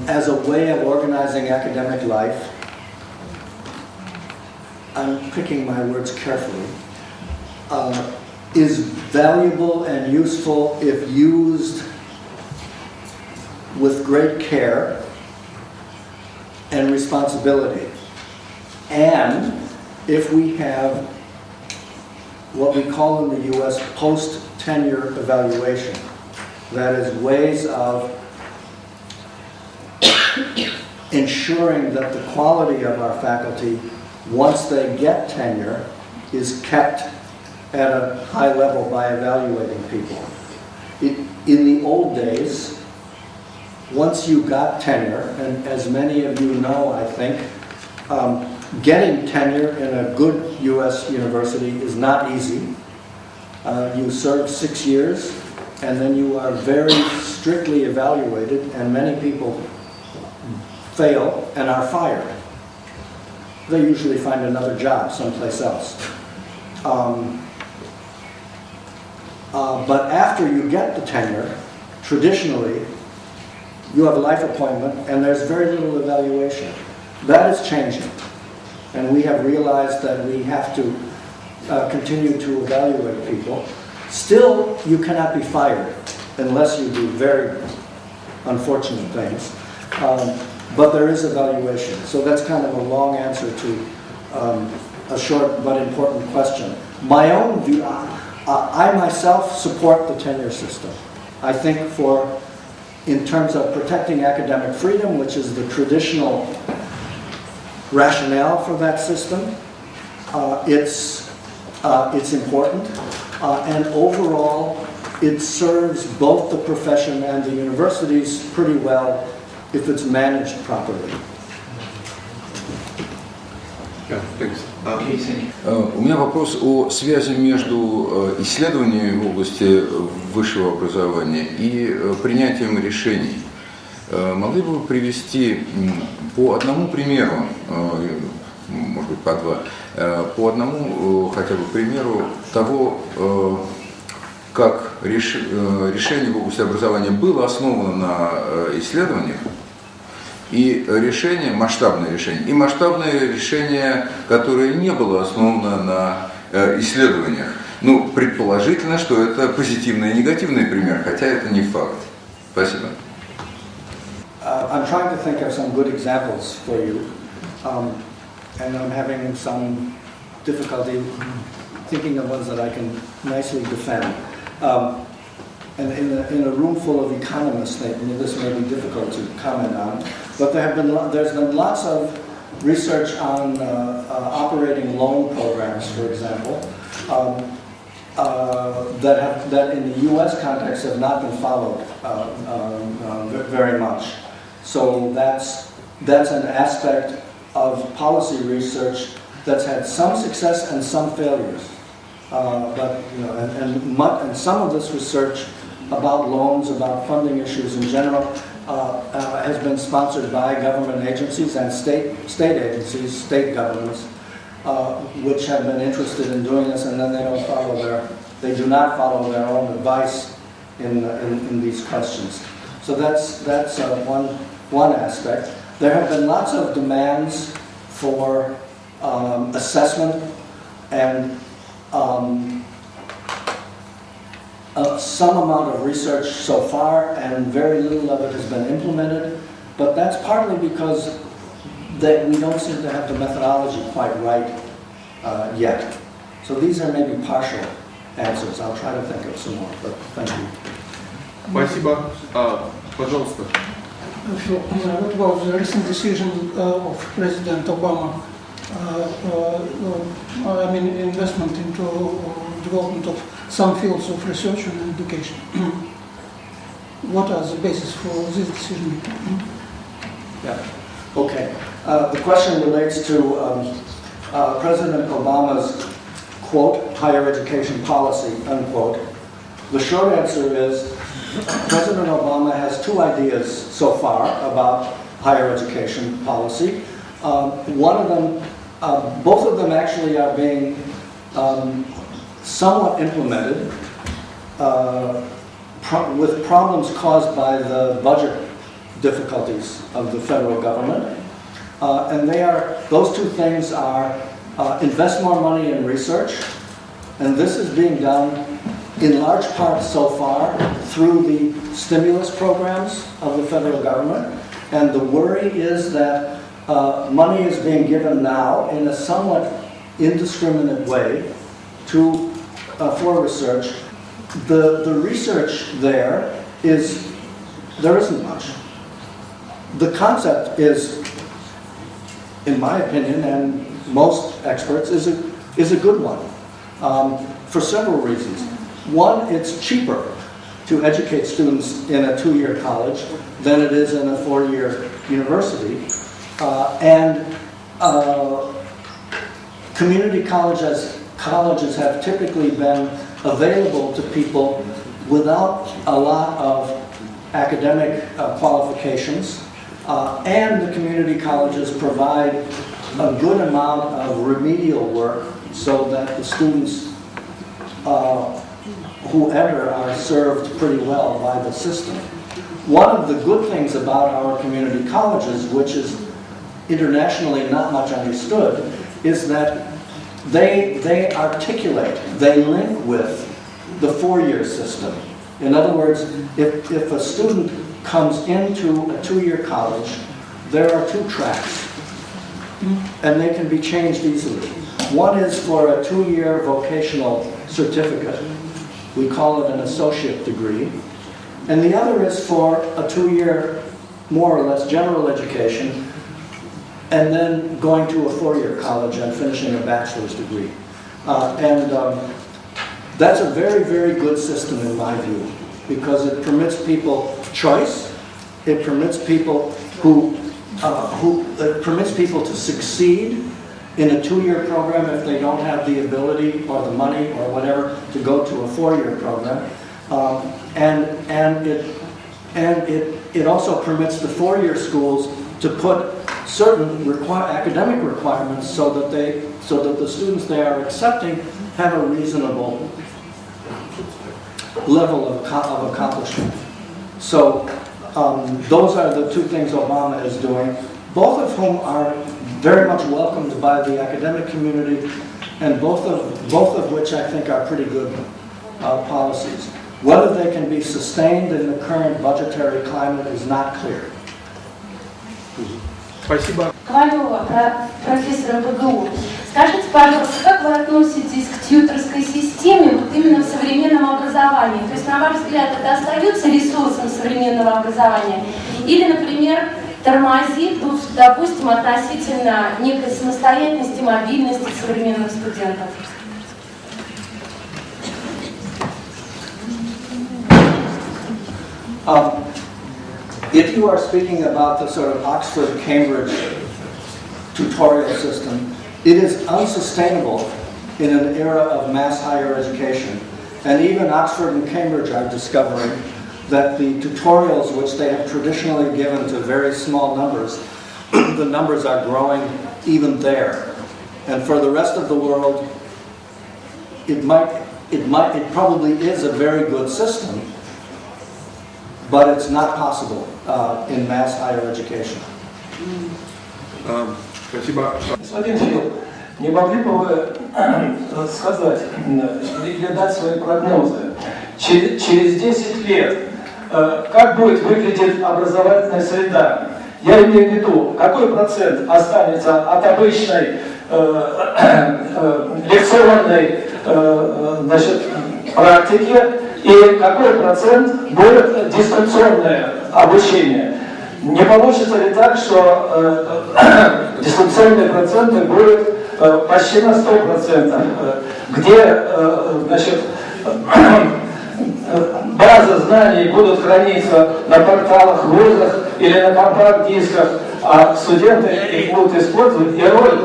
as a way of organizing academic life, I'm picking my words carefully, is valuable and useful if used with great care and responsibility. And if we have what we call in the US post-tenure evaluation, that is ways of ensuring that the quality of our faculty, once they get tenure, is kept at a high level by evaluating people. In the old days, once you got tenure, and as many of you know, I think, getting tenure in a good US university is not easy. You serve 6 years, and then you are very strictly evaluated, and many people fail and are fired. They usually find another job someplace else. But after you get the tenure, traditionally, you have a life appointment, and there's very little evaluation. That is changing, and we have realized that we have to continue to evaluate people. Still, you cannot be fired unless you do very unfortunate things, but there is evaluation. So that's kind of a long answer to a short but important question. My own view, I myself support the tenure system. I think in terms of protecting academic freedom, which is the traditional rationale for that system, it's important. And overall, it serves both the profession and the universities pretty well if it's managed properly. У меня вопрос о связи между исследованиями в области высшего образования и принятием решений. Могли бы вы привести по одному примеру, может быть по два, по одному хотя бы примеру того, как решение в области образования было основано на исследованиях, и решение, масштабное решение, и масштабное решение, которое не было основано на исследованиях. Ну, предположительно, что это позитивный и негативный пример, хотя это не факт. Спасибо. I'm trying to think of some good examples for you, and I'm having some difficulty thinking of ones that I can nicely defend. And in a room full of economists, this may be difficult to comment on, but there's been lots of research on operating loan programs, for example, that in the U.S. context have not been followed very much. So that's an aspect of policy research that's had some success and some failures. But you know, and some of this research about loans, about funding issues in general, has been sponsored by government agencies and state agencies, state governments, which have been interested in doing this, and then they do not follow their own advice in these questions. So that's one aspect. There have been lots of demands for assessment and some amount of research so far, and very little of it has been implemented. But that's partly because we don't seem to have the methodology quite right yet. So these are maybe partial answers. I'll try to think of some more, but thank you. Спасибо. Пожалуйста. Sure. What about the recent decision of President Obama? I mean, investment into development of some fields of research and education. What are the basis for this decision? Yeah. Okay. The question relates to President Obama's, quote, higher education policy, unquote. The short answer is President Obama has two ideas so far about higher education policy. One of them, both of them actually are being somewhat implemented with problems caused by the budget difficulties of the federal government. And those two things are invest more money in research, and this is being done in large part so far through the stimulus programs of the federal government. And the worry is that money is being given now in a somewhat indiscriminate way for research. The research there isn't much. The concept is, in my opinion, and most experts, is a good one for several reasons. One, it's cheaper to educate students in a 2-year college than it is in a 4-year university. And community colleges have typically been available to people without a lot of academic qualifications. And the community colleges provide a good amount of remedial work so that the students who enter are served pretty well by the system. One of the good things about our community colleges, which is internationally not much understood, is that they link with the 4-year system. In other words, if a student comes into a 2-year college, there are 2 tracks, and they can be changed easily. One is for a 2-year vocational certificate. We call it an associate degree. And the other is for a 2-year, more or less, general education, and then going to a 4-year college and finishing a bachelor's degree. That's a very, very good system in my view, because it permits people choice. It permits people to succeed in a 2-year program if they don't have the ability or the money or whatever to go to a 4-year program. And it also permits the 4-year schools to put certain academic requirements so that the students they are accepting have a reasonable level of accomplishment. So those are the 2 things Obama is doing, both of whom are very much welcomed by the academic community, and both of which I think are pretty good policies. Whether they can be sustained in the current budgetary climate is not clear. Спасибо. Ковалева, профессора ГУ. Скажите, пожалуйста, как вы относитесь к тьюторской системе вот именно в современном образовании? То есть, на ваш взгляд, это остается ресурсом современного образования? Или, например, тормозит, допустим, относительно некой самостоятельности, мобильности современных студентов? If you are speaking about the sort of Oxford-Cambridge tutorial system, it is unsustainable in an era of mass higher education. And even Oxford and Cambridge are discovering that the tutorials which they have traditionally given to very small numbers, the numbers are growing even there. And for the rest of the world, it probably is a very good system, but it's not possible in mass higher education. Спасибо. Господин Фил, не могли бы вы сказать или дать свои прогнозы? Через 10 лет как будет выглядеть образовательная среда? Я имею в виду, какой процент останется от обычной лекционной практики и какой процент будет дистанционное обучение? Не получится ли так, что дистанционные проценты будут почти на 100%, где базы знаний будут храниться на порталах, вузах или на компакт-дисках, а студенты их будут использовать, и роль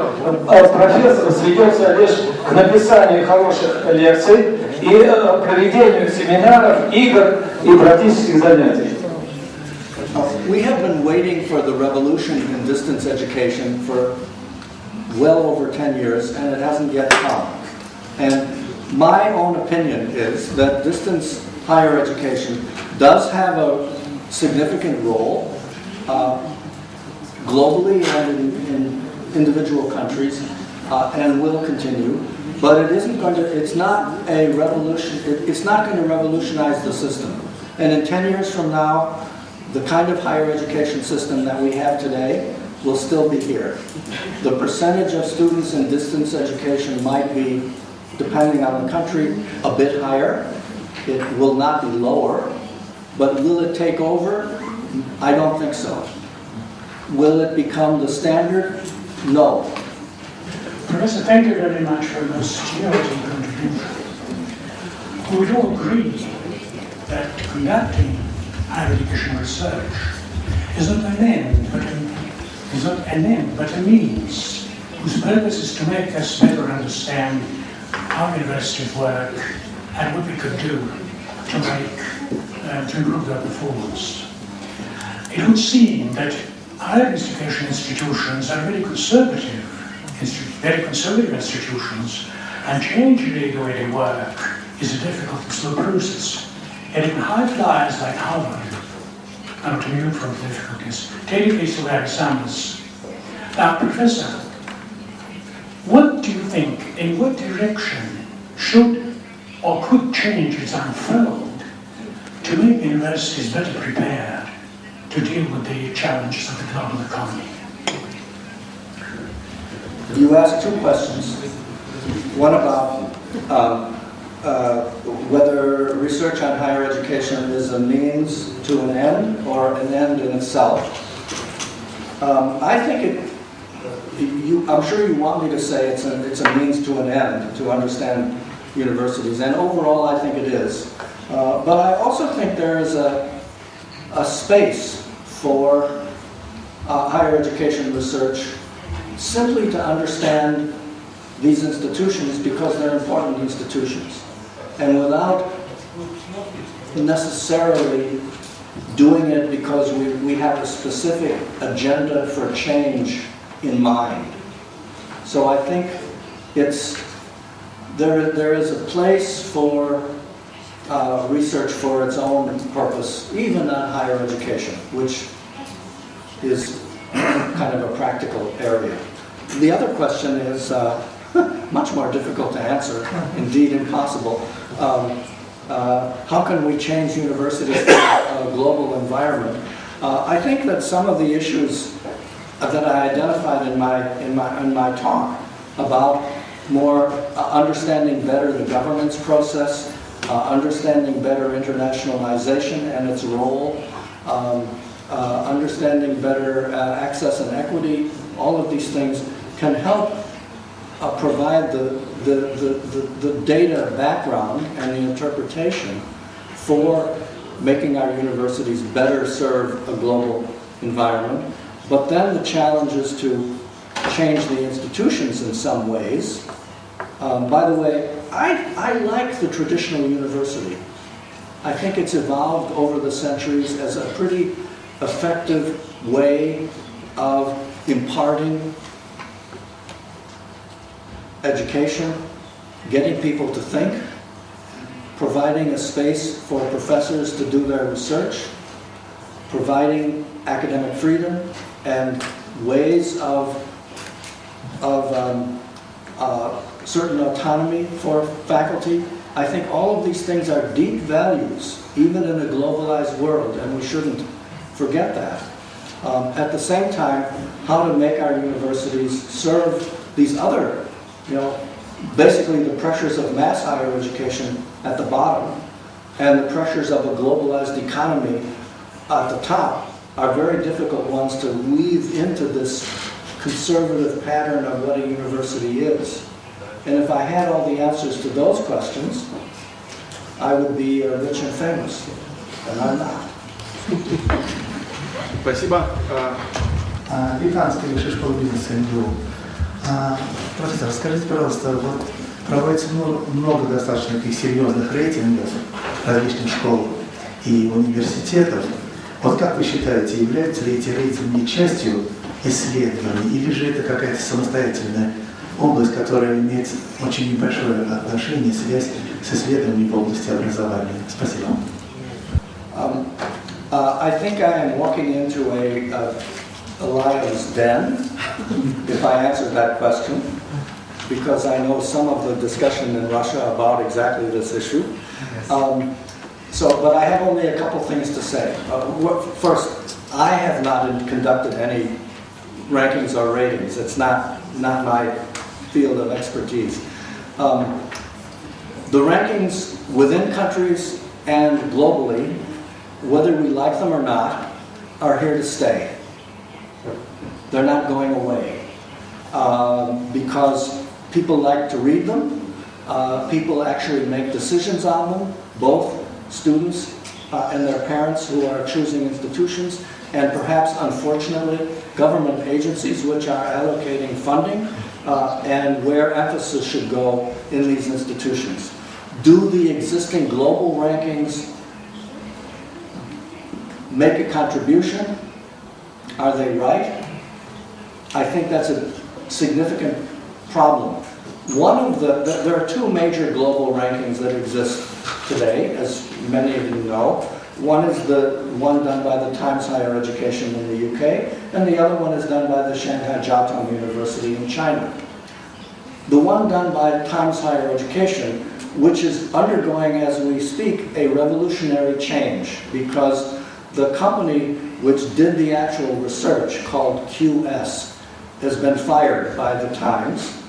профессора сведется лишь к написанию хороших лекций и проведению семинаров, игр и практических занятий. We have been waiting for the revolution in distance education for well over 10 years, and it hasn't yet come. And my own opinion is that distance higher education does have a significant role globally and in individual countries, and will continue. But it isn't going to. It's not a revolution. It's not going to revolutionize the system. And in 10 years from now, the kind of higher education system that we have today will still be here. The percentage of students in distance education might be, depending on the country, a bit higher. It will not be lower. But will it take over? I don't think so. Will it become the standard? No. Professor, thank you very much for this stimulating contribution. We would all agree that conducting higher education research is not an end, but a means whose purpose is to make us better understand how universities work and what we could do to improve their performance. It would seem that higher education institutions are very conservative institutions, and changing the way they work is a difficult and slow process. And even high flyers like Harvard are not immune from the difficulties. Take the case of Larry Summers. Now, Professor, what do you think, in what direction should or could changes unfold to make universities better prepared to deal with the challenges of the global economy? You asked two questions. One about whether research on higher education is a means to an end or an end in itself. I think I'm sure you want me to say it's a means to an end to understand universities, and overall I think it is. But I also think there is a space for higher education research simply to understand these institutions because they're important institutions, and without necessarily doing it because we have a specific agenda for change in mind. So I think there is a place for research for its own purpose, even on higher education, which is kind of a practical area. The other question is much more difficult to answer, indeed impossible. How can we change universities to a global environment? I think that some of the issues that I identified in my talk about more understanding better the governance process, understanding better internationalization and its role, understanding better access and equity, all of these things can help provide the data background and the interpretation for making our universities better serve a global environment. But then the challenge is to change the institutions in some ways. By the way, I like the traditional university. I think it's evolved over the centuries as a pretty effective way of imparting education, getting people to think, providing a space for professors to do their research, providing academic freedom and ways of certain autonomy for faculty. I think all of these things are deep values, even in a globalized world, and we shouldn't forget that. At the same time, how to make our universities serve these other, basically the pressures of mass higher education at the bottom and the pressures of a globalized economy at the top are very difficult ones to weave into this conservative pattern of what a university is. And if I had all the answers to those questions, I would be rich and famous, and I'm not. Спасибо. Британская высшая школа бизнеса МГУ. Профессор, скажите, пожалуйста, вот проводится много достаточно таких серьезных рейтингов различных школ и университетов. Вот как вы считаете, являются ли эти рейтинги частью исследований, или же это какая-то самостоятельная область, которая имеет очень небольшое отношение, связь с исследованиями в области образования? Спасибо. I think I am walking into a lion's den, if I answered that question, because I know some of the discussion in Russia about exactly this issue. But I have only a couple things to say. First, I have not conducted any rankings or ratings. It's not my field of expertise. The rankings within countries and globally, whether we like them or not, are here to stay. They're not going away. Because people like to read them, people actually make decisions on them, both students and their parents who are choosing institutions, and perhaps, unfortunately, government agencies which are allocating funding and where emphasis should go in these institutions. Do the existing global rankings make a contribution? Are they right? I think that's a significant problem. There are two major global rankings that exist today, as many of you know. One is the one done by the Times Higher Education in the UK, and the other one is done by the Shanghai Jiao Tong University in China. The one done by Times Higher Education, which is undergoing as we speak a revolutionary change, because the company which did the actual research, called QS, has been fired by the Times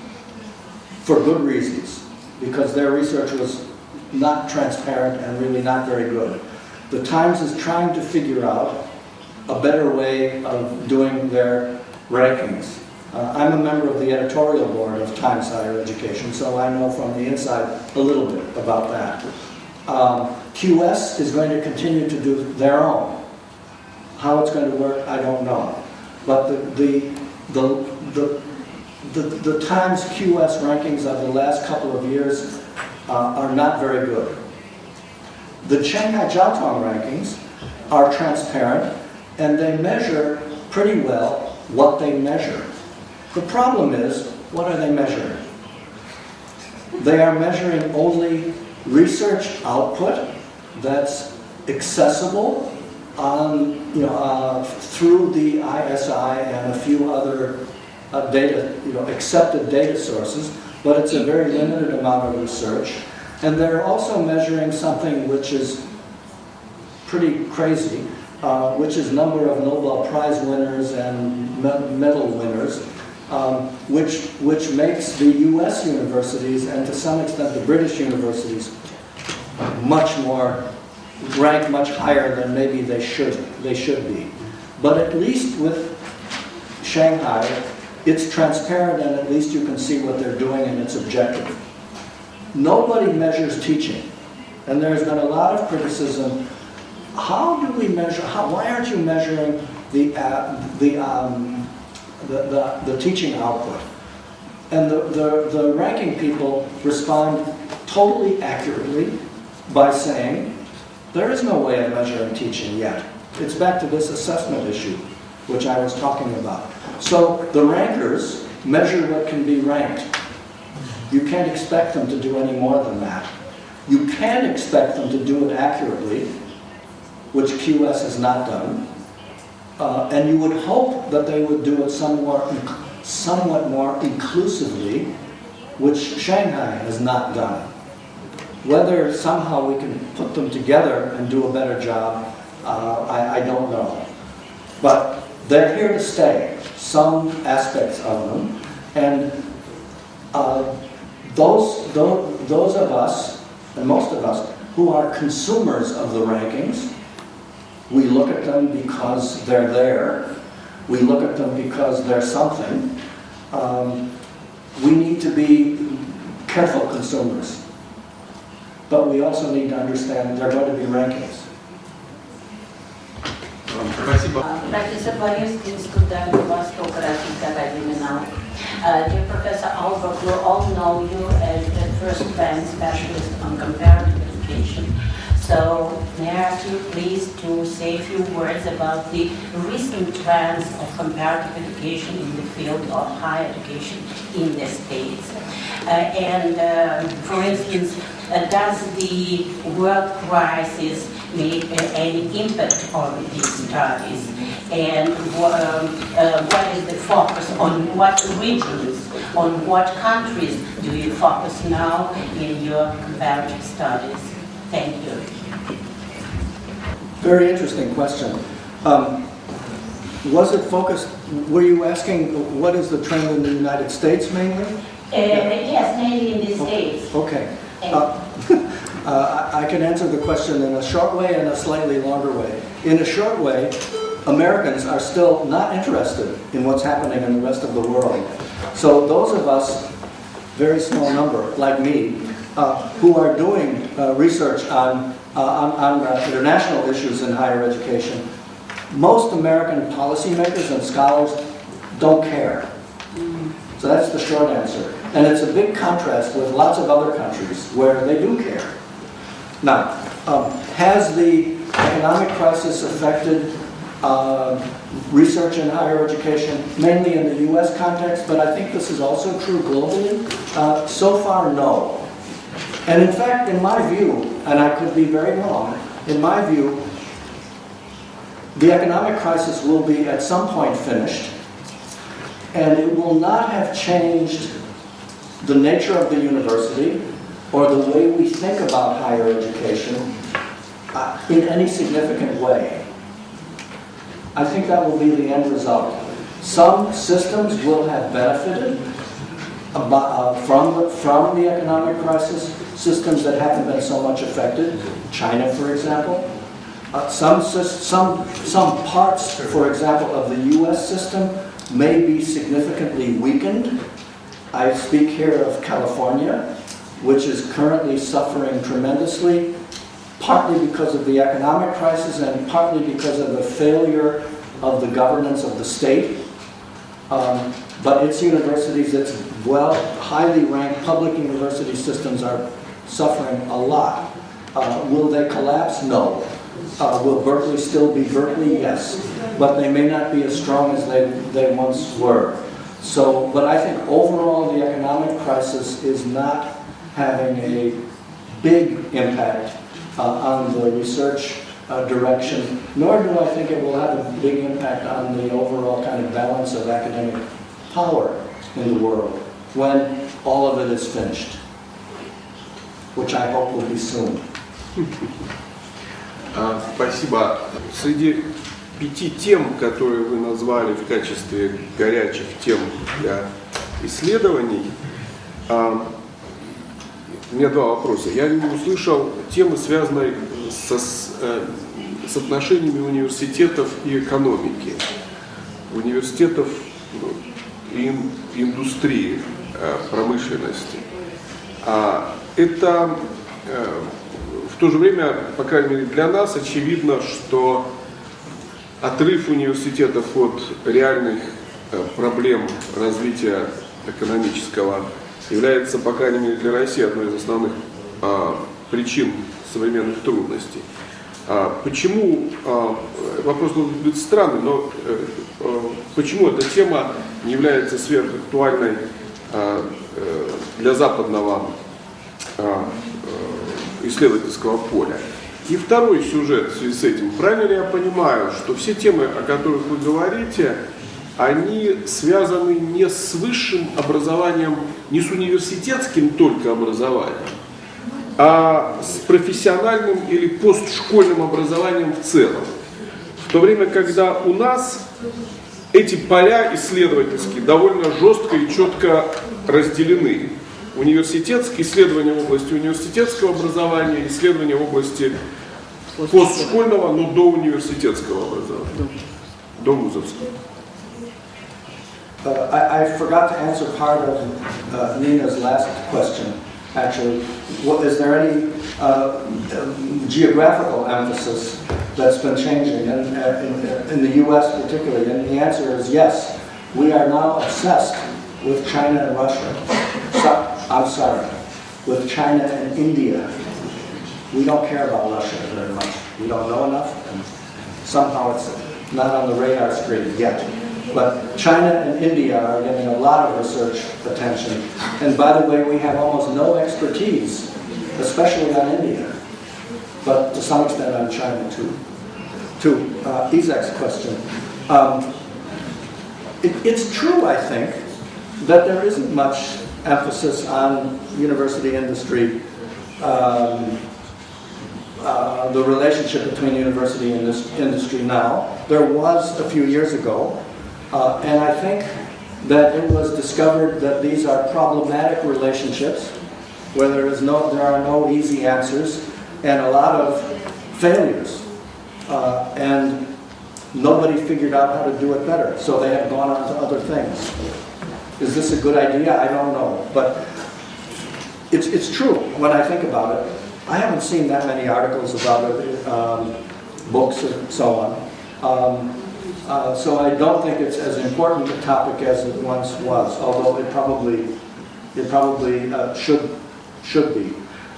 for good reasons, because their research was not transparent and really not very good. The Times is trying to figure out a better way of doing their rankings. I'm a member of the editorial board of Times Higher Education, so I know from the inside a little bit about that. QS is going to continue to do their own. How it's going to work, I don't know. But the Times QS rankings of the last couple of years are not very good. The Shanghai Jiao Tong rankings are transparent, and they measure pretty well what they measure. The problem is, what are they measuring? They are measuring only research output that's accessible on, through the ISI and a few other accepted data sources, but it's a very limited amount of research. And they're also measuring something which is pretty crazy, which is number of Nobel Prize winners and medal winners, which makes the US universities, and to some extent the British universities, rank much higher than maybe they should be. But at least with Shanghai, it's transparent and at least you can see what they're doing and it's objective. Nobody measures teaching. And there's been a lot of criticism. How do we measure, why aren't you measuring the teaching output? And the ranking people respond totally accurately by saying, there is no way of measuring teaching yet. It's back to this assessment issue, which I was talking about. So the rankers measure what can be ranked. You can't expect them to do any more than that. You can expect them to do it accurately, which QS has not done. And you would hope that they would do it somewhat more inclusively, which Shanghai has not done. Whether somehow we can put them together and do a better job, I don't know. But they're here to stay, some aspects of them. And those of us, and most of us, who are consumers of the rankings, we look at them because they're there. We look at them because they're something. We need to be careful consumers. But we also need to understand they're going to be rankings. Professor Боревский, студент Востока Российской Академии Наук. Dear Professor Albert, we all know you as a first-time specialist on comparative education. So may I ask you please to say a few words about the recent trends of comparative education in the field of higher education in the States. For instance, does the world crisis make any impact on these studies? And what is the focus on what regions, on what countries do you focus now in your comparative studies? Thank you. Very interesting question. Was it focused, were you asking what is the trend in the United States mainly? Yes, mainly in the States. Okay. I can answer the question in a short way and a slightly longer way. In a short way, Americans are still not interested in what's happening in the rest of the world. So those of us, very small number, like me, who are doing research on international issues in higher education, most American policymakers and scholars don't care. So that's the short answer. And it's a big contrast with lots of other countries where they do care. Now, has the economic crisis affected research in higher education, mainly in the US context, but I think this is also true globally? So far, no. And in fact, in my view, and I could be very wrong, in my view, the economic crisis will be at some point finished, and it will not have changed the nature of the university or the way we think about higher education in any significant way. I think that will be the end result. Some systems will have benefited from the economic crisis, systems that haven't been so much affected, China, for example. Some parts, for example, of the US system may be significantly weakened. I speak here of California, which is currently suffering tremendously, partly because of the economic crisis and partly because of the failure of the governance of the state. But its universities, its highly ranked public university systems are suffering a lot. Will they collapse? No. Will Berkeley still be Berkeley? Yes. But they may not be as strong as they once were. So, but I think overall the economic crisis is not having a big impact on the research direction, nor do I think it will have a big impact on the overall kind of balance of academic power in the world when all of it is finished, which I hope will be soon. Спасибо. Среди 5 тем, которые вы назвали в качестве горячих тем для исследований, у меня 2 вопроса. Я не услышал темы, связанные с отношениями университетов и экономики, университетов и индустрии, промышленности. Это в то же время, по крайней мере для нас, очевидно, что отрыв университетов от реальных проблем развития экономического является, по крайней мере для России, одной из основных причин современных трудностей. Почему, вопрос может быть странный, но почему эта тема не является сверхактуальной для западного исследовательского поля? И второй сюжет в связи с этим. Правильно ли я понимаю, что все темы, о которых вы говорите, они связаны не с высшим образованием, не с университетским только образованием, а с профессиональным или постшкольным образованием в целом? В то время, когда у нас эти поля исследовательские довольно жестко и четко разделены. Университетские исследования в области университетского образования, исследования в области постшкольного, но до университетского образования, до вузовского. I forgot to answer part of Nina's last question. Actually, is there any geographical emphasis that's been changing in the U.S. particularly? And the answer is yes. We are now obsessed with China and Russia. I'm sorry, with China and India. We don't care about Russia very much. We don't know enough, and somehow it's not on the radar screen yet. But China and India are getting a lot of research attention. And by the way, we have almost no expertise, especially on India, but to some extent on China too. To Isaac's question, it's true, I think, that there isn't much emphasis on university industry, the relationship between university and this industry now. There was a few years ago, and I think that it was discovered that these are problematic relationships where there are no easy answers and a lot of failures, and nobody figured out how to do it better, so they have gone on to other things. Is this a good idea? I don't know, but it's true when I think about it. I haven't seen that many articles about it, books and so on. So I don't think it's as important a topic as it once was, although it probably should be.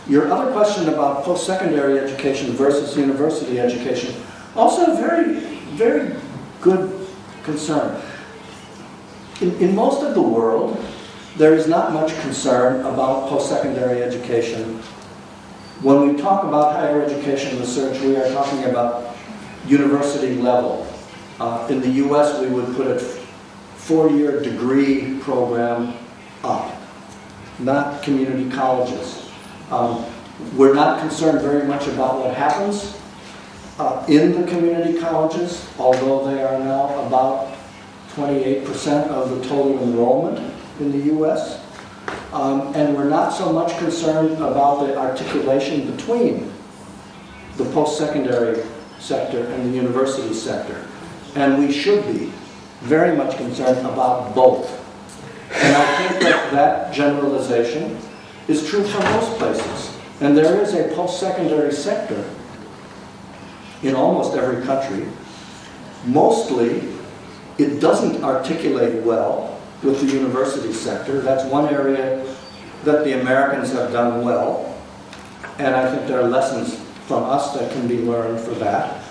Your other question about post-secondary education versus university education, also a very, very good concern. In most of the world, there is not much concern about post-secondary education. When we talk about higher education research, we are talking about university level. In the US, we would put a four-year degree program up, not community colleges. We're not concerned very much about what happens in the community colleges, although they are now about 28% of the total enrollment in the US. And we're not so much concerned about the articulation between the post-secondary sector and the university sector. And we should be very much concerned about both. And I think that generalization is true for most places. And there is a post-secondary sector in almost every country. Mostly, it doesn't articulate well with the university sector. That's one area that the Americans have done well. And I think there are lessons from us that can be learned for that.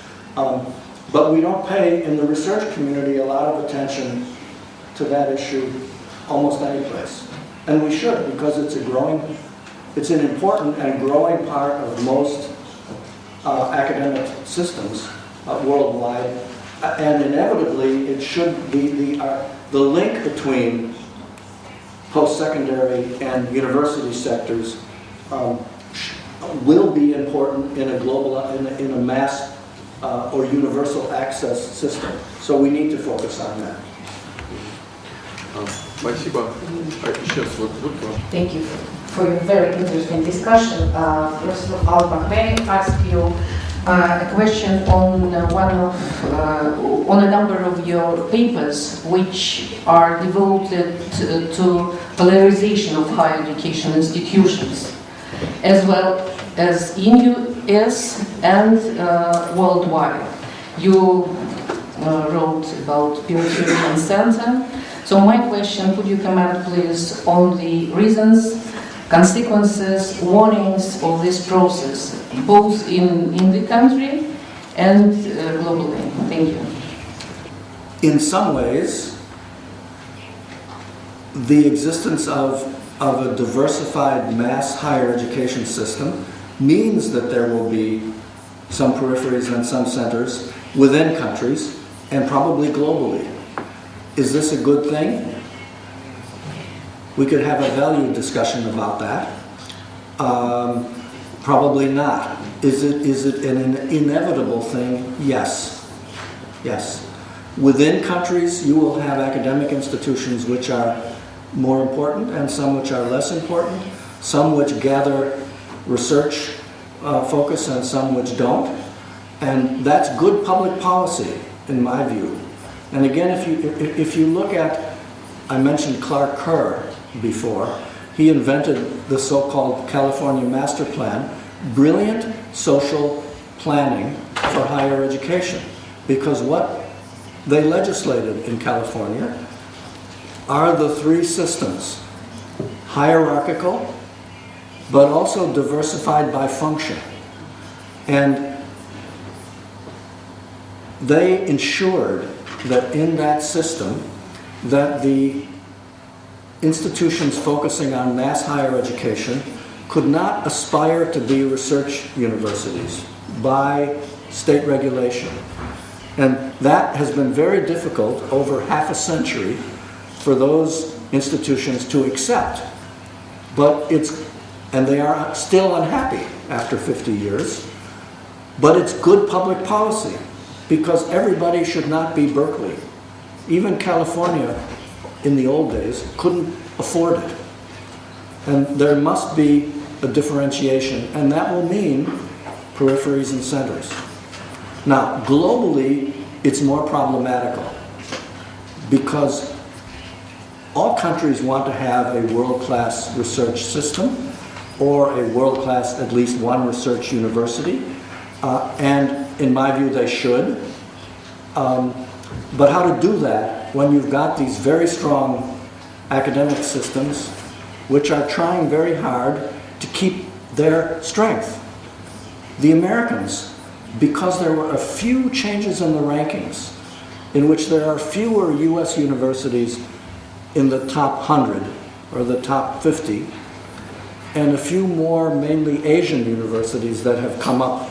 But we don't pay, in the research community, a lot of attention to that issue almost any place. And we should, because it's an important and growing part of most academic systems worldwide. And inevitably, it should be the link between post-secondary and university sectors will be important in a global, in a mass or universal access system. So we need to focus on that. Спасибо. Thank you for your very interesting discussion. Professor Albach, may I ask you, a question on on a number of your papers, which are devoted to valorization of higher education institutions, as well as in US and worldwide. You wrote about Peer-to-Peer Center. So my question, could you comment please on the reasons, consequences, warnings of this process, both in the country and globally? Thank you. In some ways, the existence of a diversified mass higher education system means that there will be some peripheries and some centers within countries and probably globally. Is this a good thing? We could have a value discussion about that. Probably not. Is it an inevitable thing? Yes. Yes. Within countries, you will have academic institutions which are more important and some which are less important, some which gather research focus and some which don't. And that's good public policy, in my view. And again, if you look at, I mentioned Clark Kerr before, he invented the so-called California Master Plan, brilliant social planning for higher education. Because what they legislated in California are the three systems, hierarchical, but also diversified by function. And they ensured that in that system, that the institutions focusing on mass higher education could not aspire to be research universities by state regulation. And that has been very difficult over half a century for those institutions to accept. And they are still unhappy after 50 years, but it's good public policy because everybody should not be Berkeley. Even California in the old days couldn't afford it. And there must be a differentiation, and that will mean peripheries and centers. Now, globally, it's more problematical because all countries want to have a world-class research system or a world-class, at least one research university, and in my view, they should. But how to do that when you've got these very strong academic systems which are trying very hard to keep their strength? The Americans, because there were a few changes in the rankings in which there are fewer US universities in the top 100 or the top 50 and a few more mainly Asian universities that have come up.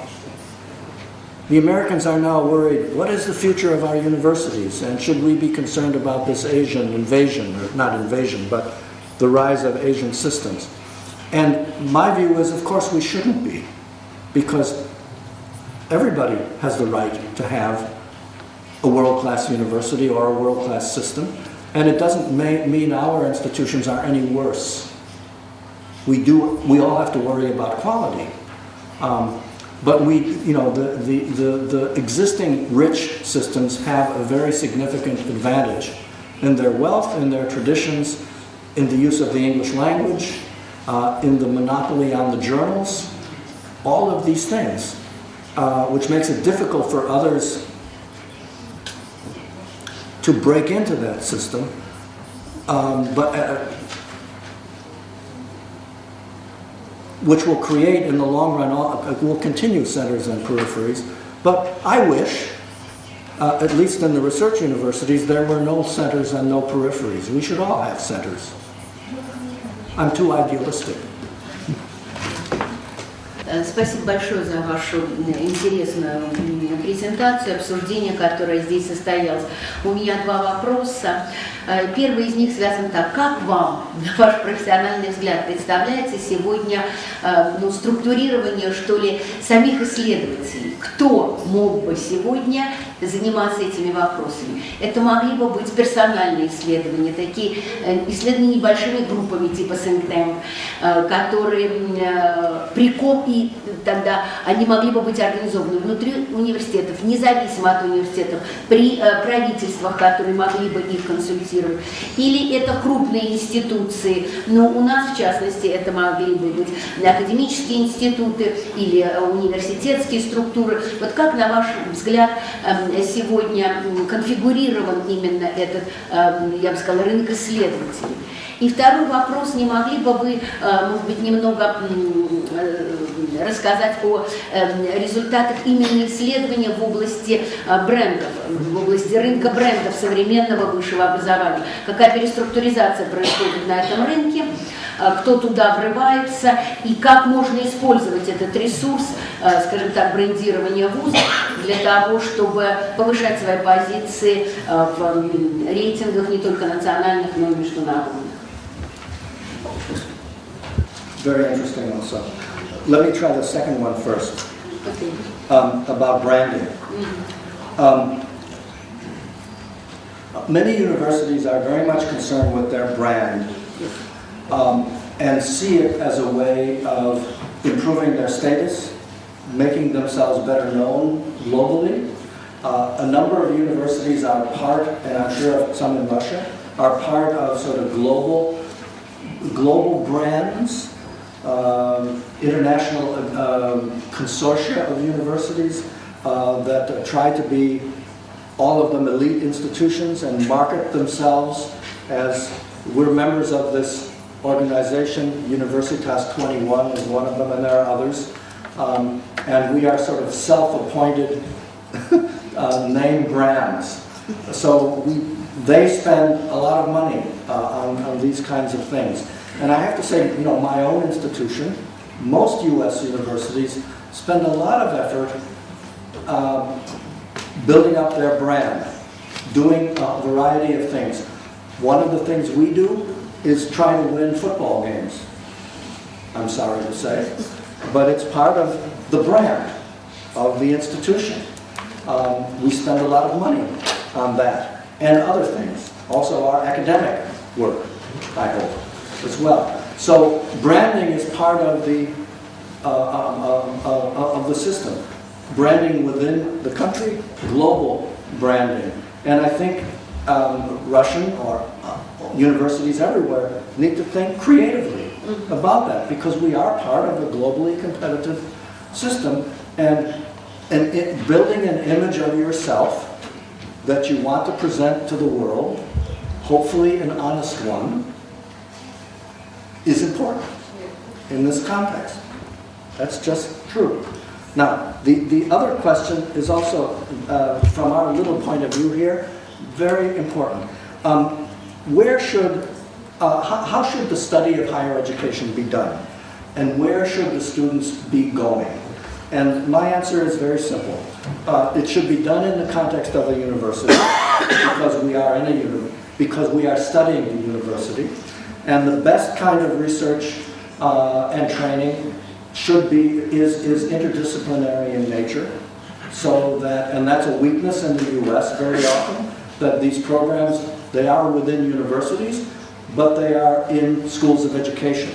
The Americans are now worried, what is the future of our universities? And should we be concerned about this Asian invasion, or not invasion, but the rise of Asian systems? And my view is, of course, we shouldn't be, because everybody has the right to have a world-class university or a world-class system, and it doesn't mean our institutions are any worse. We all have to worry about quality. But the existing rich systems have a very significant advantage in their wealth, in their traditions, in the use of the English language, in the monopoly on the journals, all of these things, which makes it difficult for others to break into that system. Which will create, in the long run, will continue centers and peripheries. But I wish, at least in the research universities, there were no centers and no peripheries. We should all have centers. I'm too idealistic. Спасибо большое за вашу интересную презентацию, обсуждение, которое здесь состоялось. У меня два вопроса. Первый из них связан так. Как вам, на ваш профессиональный взгляд, представляется сегодня структурирование, что ли, самих исследователей? Кто мог бы сегодня заниматься этими вопросами. Это могли бы быть персональные исследования, такие исследования небольшими группами типа think tank, которые и тогда они могли бы быть организованы внутри университетов, независимо от университетов, при правительствах, которые могли бы их консультировать. Или это крупные институции, но у нас, в частности, это могли бы быть академические институты или университетские структуры. Вот как, на ваш взгляд, сегодня конфигурирован именно этот, я бы сказала, рынок исследователей? И второй вопрос, не могли бы вы, может быть, немного рассказать о результатах именно исследования в области брендов, в области рынка брендов современного высшего образования? Какая переструктуризация происходит на этом рынке, кто туда врывается и как можно использовать этот ресурс, скажем так, брендирования вузов для того, чтобы повышать свои позиции в рейтингах не только национальных, но и международных? Very interesting also. Let me try the second one first, about branding. Many universities are very much concerned with their brand and see it as a way of improving their status, making themselves better known globally. A number of universities are part, and I'm sure some in Russia, are part of sort of global brands, international consortia of universities that try to be, all of them, elite institutions and market themselves as, we're members of this organization, Universitas 21 is one of them, and there are others, and we are sort of self-appointed name brands. So they spend a lot of money on these kinds of things. And I have to say, you know, my own institution, most U.S. universities spend a lot of effort building up their brand, doing a variety of things. One of the things we do is try to win football games, I'm sorry to say, but it's part of the brand of the institution. We spend a lot of money on that and other things. Also our academic work, I hope, as well. So branding is part of the system. Branding within the country, global branding. And I think Russian or universities everywhere need to think creatively about that, because we are part of a globally competitive system, and building an image of yourself that you want to present to the world, hopefully an honest one, is important in this context. That's just true. Now, the other question is also, from our little point of view here, very important. How should the study of higher education be done? And where should the students be going? And my answer is very simple. It should be done in the context of a university, because we are because we are studying the university. And the best kind of research and training is interdisciplinary in nature, so that, and that's a weakness in the US very often, that these programs, they are within universities, but they are in schools of education.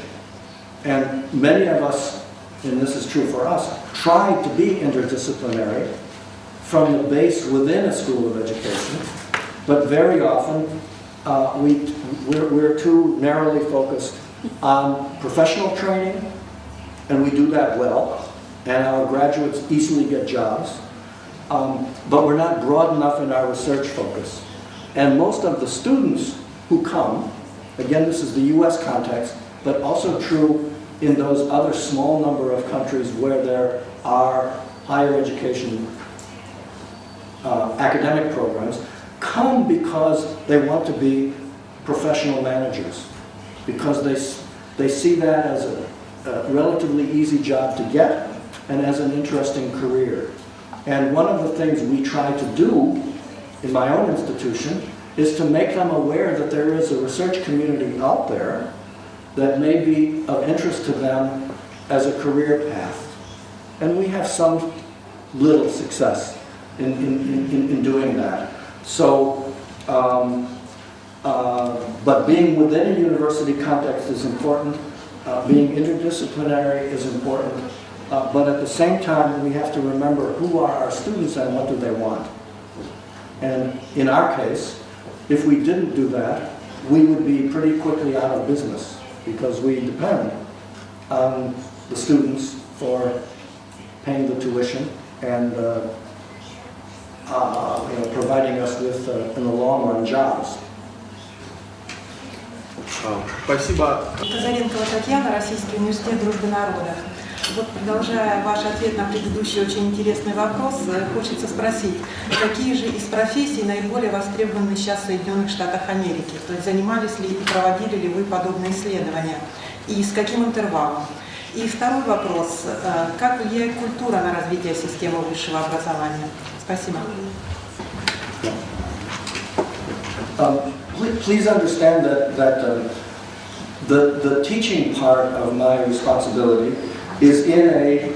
And many of us, and this is true for us, try to be interdisciplinary from the base within a school of education, but very often we're too narrowly focused on professional training, and we do that well, and our graduates easily get jobs, but we're not broad enough in our research focus. And most of the students who come, again this is the US context, but also true in those other small number of countries where there are higher education academic programs, come because they want to be professional managers, because they see that as a relatively easy job to get and as an interesting career. And one of the things we try to do in my own institution is to make them aware that there is a research community out there that may be of interest to them as a career path. And we have some little success in doing that. So, but being within a university context is important. Being interdisciplinary is important. But at the same time, we have to remember who are our students and what do they want. And in our case, if we didn't do that, we would be pretty quickly out of business because we depend on the students for paying the tuition and providing us with, in the long run, jobs. Спасибо. Казаренкова Татьяна, Российский университет дружбы народов. Вот, продолжая ваш ответ на предыдущий очень интересный вопрос, хочется спросить, какие же из профессий наиболее востребованы сейчас в Соединенных Штатах Америки? То есть занимались ли и проводили ли вы подобные исследования? И с каким интервалом? И второй вопрос, как влияет культура на развитие системы высшего образования? Спасибо. Please understand that the teaching part of my responsibility is in a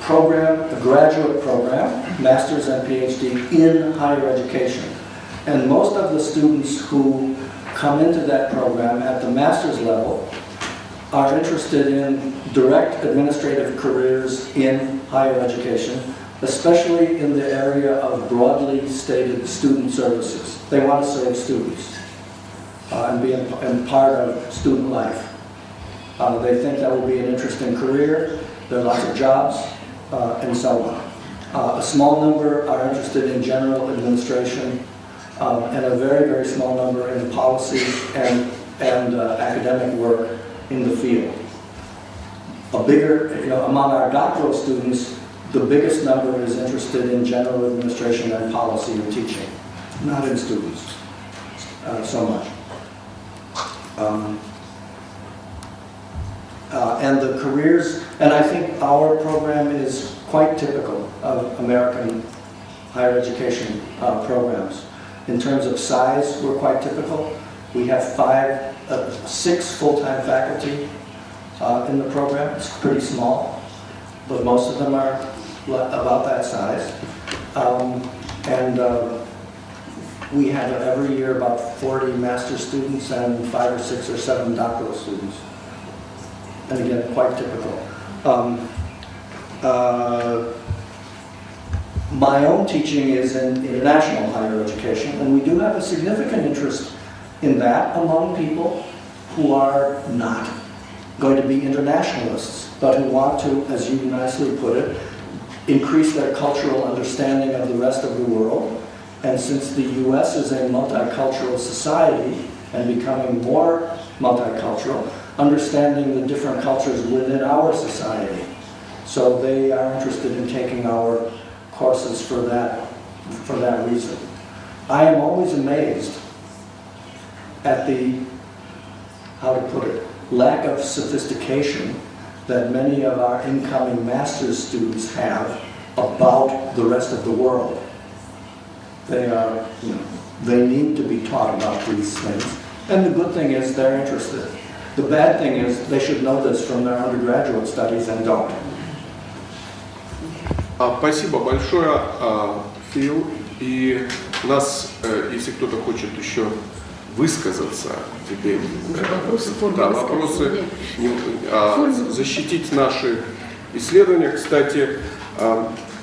program, a graduate program, master's and PhD in higher education. And most of the students who come into that program at the master's level are interested in direct administrative careers in higher education, especially in the area of broadly stated student services. They want to serve students and be in part of student life. They think that will be an interesting career. There are lots of jobs, and so on. A small number are interested in general administration, and a very, very small number in policy and academic work in the field. A bigger, among our doctoral students, the biggest number is interested in general administration and policy and teaching, not in students so much. And the careers, and I think our program is quite typical of American higher education programs. In terms of size, we're quite typical. We have 6 full-time faculty in the program. It's pretty small, but most of them are about that size. We have every year about 40 master's students and 5 or 6 or 7 doctoral students. And again, quite typical. My own teaching is in international higher education, and we do have a significant interest in that among people who are not going to be internationalists, but who want to, as you nicely put it, increase their cultural understanding of the rest of the world. And since the US is a multicultural society and becoming more multicultural, understanding the different cultures within our society. So they are interested in taking our courses for that reason. I am always amazed at the, how to put it, lack of sophistication that many of our incoming master's students have about the rest of the world. They are, they need to be taught about these things. And the good thing is they're interested. The bad thing is they should know this from their undergraduate studies and don't. Спасибо большое, Фил. И у нас, если кто-то хочет еще высказаться теперь, вопросы, защитить наши исследования. Кстати,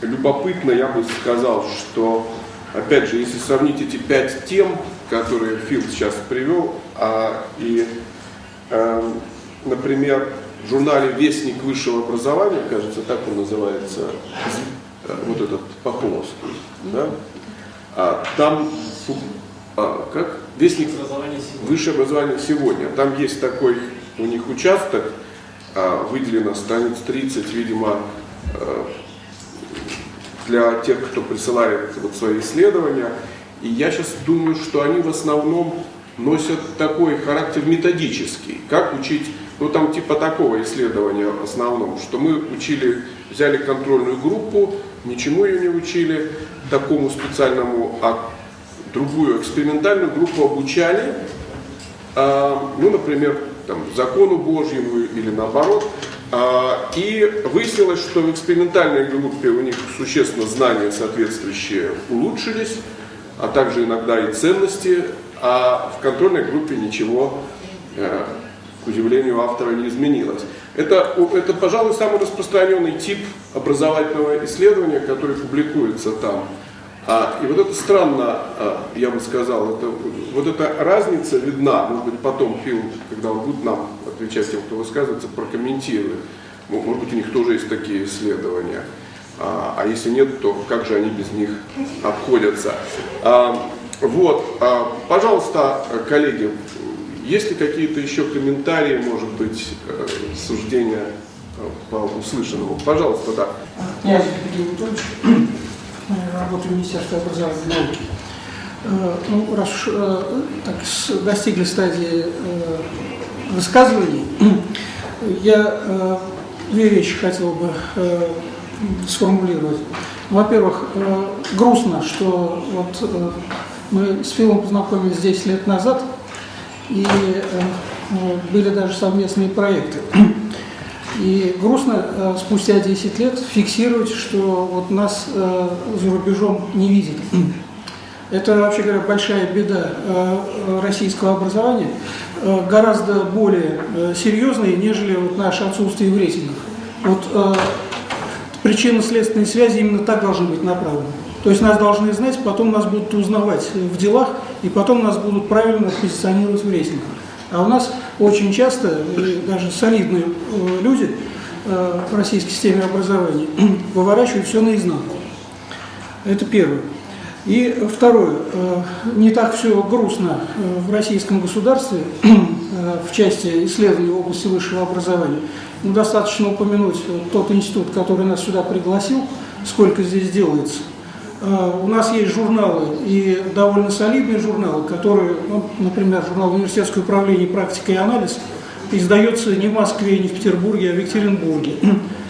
любопытно, я бы сказал, что, опять же, если сравнить эти 5 тем, которые Фил сейчас привел, например, в журнале «Вестник высшего образования», кажется, так он называется, вот этот Пахомовский, да? Там, как? «Вестник высшего образования сегодня». Там есть такой у них участок, выделено страниц 30, видимо, для тех, кто присылает вот свои исследования. И я сейчас думаю, что они в основном носят такой характер методический. Как учить, там типа такого исследования в основном, что мы взяли контрольную группу, ничему ее не учили, такому специальному, а другую экспериментальную группу обучали, например, закону Божьему или наоборот, И выяснилось, что в экспериментальной группе у них существенно знания соответствующие улучшились, а также иногда и ценности, а в контрольной группе ничего, к удивлению автора, не изменилось. Это, пожалуй, самый распространенный тип образовательного исследования, который публикуется там. И вот это странно, я бы сказал, вот эта разница видна. Может быть, потом Фил, когда он будет нам отвечать тем, кто высказывается, прокомментирует. Может быть, у них тоже есть такие исследования. А если нет, то как же они без них обходятся? Пожалуйста, коллеги, есть ли какие-то еще комментарии, может быть, суждения по услышанному? Пожалуйста, да. Я Евгений Анатольевич, работаю в Министерстве образования и науки. Раз уж достигли стадии высказываний, я две вещи хотел бы сформулировать. Во-первых, грустно, что вот мы с Филом познакомились 10 лет назад, и были даже совместные проекты. И грустно спустя 10 лет фиксировать, что вот нас за рубежом не видят. Это, вообще говоря, большая беда российского образования, гораздо более серьезная, нежели вот наше отсутствие в рейтингах. Вот причинно-следственные связи именно так должны быть направлены. То есть нас должны знать, потом нас будут узнавать в делах, и потом нас будут правильно позиционировать в рейтингах. А у нас очень часто, даже солидные люди в российской системе образования выворачивают все наизнанку. Это первое. И второе, не так все грустно в российском государстве в части исследований в области высшего образования. Ну, достаточно упомянуть тот институт, который нас сюда пригласил, сколько здесь делается. У нас есть журналы, и довольно солидные журналы, которые, например, журнал «Университетское управление, практика и анализ», издается не в Москве, не в Петербурге, а в Екатеринбурге.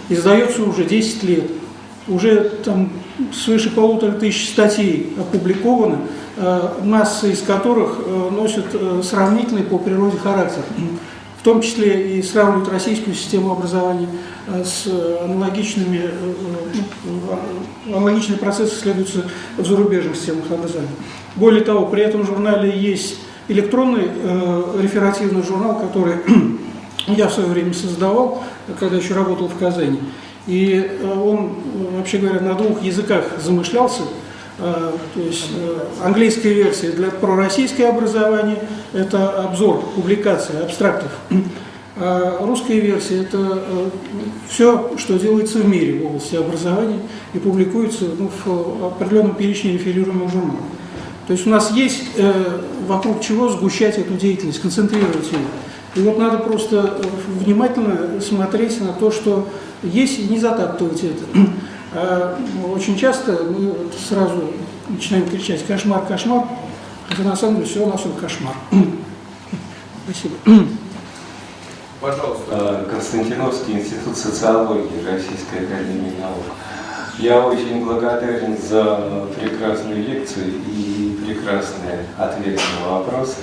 Издается уже 10 лет. Уже там свыше 1500 статей опубликовано, масса из которых носят сравнительный по природе характер. В том числе и сравнивают российскую систему образования с аналогичные процессы исследуются в зарубежных системах образования. Более того, при этом журнале есть электронный реферативный журнал, который я в свое время создавал, когда еще работал в Казани. И он, вообще говоря, на двух языках замышлялся. То есть английская версия для пророссийское образование – это обзор, публикация абстрактов. А русская версия – это все, что делается в мире в области образования и публикуется в определенном перечне реферируемых журналов. То есть у нас есть вокруг чего сгущать эту деятельность, концентрировать ее. И вот надо просто внимательно смотреть на то, что есть, и не затаптывать это. Очень часто мы сразу начинаем кричать «кошмар, кошмар», хотя на самом деле все у нас кошмар. Спасибо. Пожалуйста. Константиновский институт социологии Российской академии наук. Я очень благодарен за прекрасные лекции и прекрасные ответы на вопросы.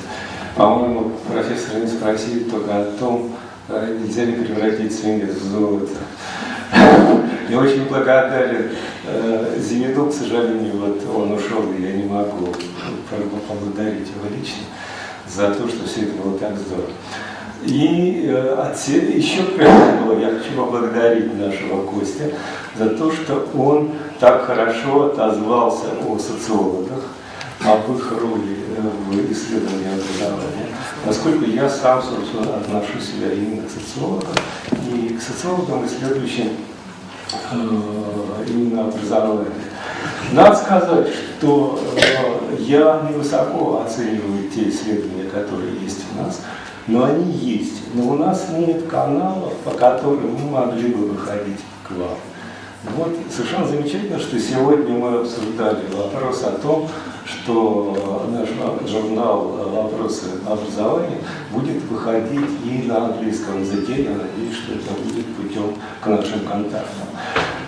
По-моему, профессор не спросил только о том, нельзя ли превратить свинец в золото. Я очень благодарен Зимиду, к сожалению, вот он ушел, и я не могу поблагодарить его лично за то, что все это было так здорово. И еще кроме того, я хочу поблагодарить нашего Костя за то, что он так хорошо отозвался о социологах, об их роли в исследовании образования, поскольку я сам, собственно, отношу себя именно к социологам и к социологам, исследующим именно образование. Надо сказать, что я невысоко оцениваю те исследования, которые есть у нас, но они есть. Но у нас нет каналов, по которым мы могли бы выходить к вам. Вот совершенно замечательно, что сегодня мы обсуждали вопрос о том, что наш журнал «Вопросы образования» будет выходить и на английском языке. Я надеюсь, что это будет путем к нашим контактам.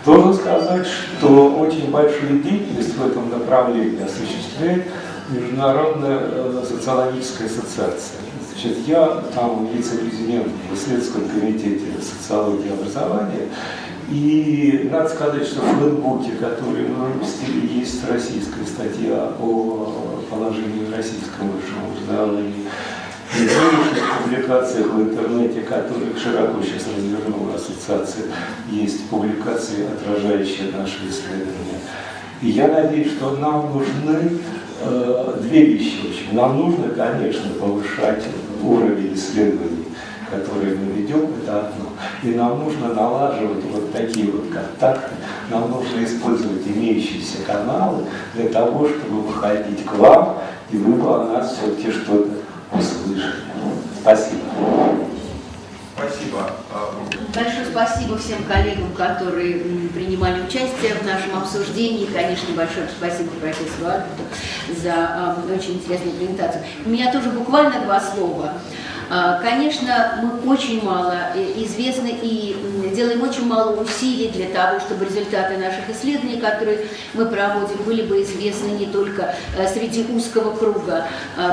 Должен сказать, что очень большую деятельность в этом направлении осуществляет Международная социологическая ассоциация. Значит, я там вице-президент в исследовательском комитете социологии и образования. И надо сказать, что в флэшбуке, который мы выпустили, есть российская статья о положении в российском высшем образовании. И в нынешних публикациях в интернете, которые широко сейчас развернула ассоциация, есть публикации, отражающие наши исследования. И я надеюсь, что нам нужны две вещи очень. Нам нужно, конечно, повышать уровень исследований, которые мы ведем, это одно. И нам нужно налаживать вот такие вот контакты, нам нужно использовать имеющиеся каналы для того, чтобы выходить к вам, и вы бы о нас все-таки что-то услышали. Спасибо. Спасибо. Большое спасибо всем коллегам, которые принимали участие в нашем обсуждении. И, конечно, большое спасибо профессору Альберту за очень интересную презентацию. У меня тоже буквально два слова. Конечно, мы очень мало известны и делаем очень мало усилий для того, чтобы результаты наших исследований, которые мы проводим, были бы известны не только среди узкого круга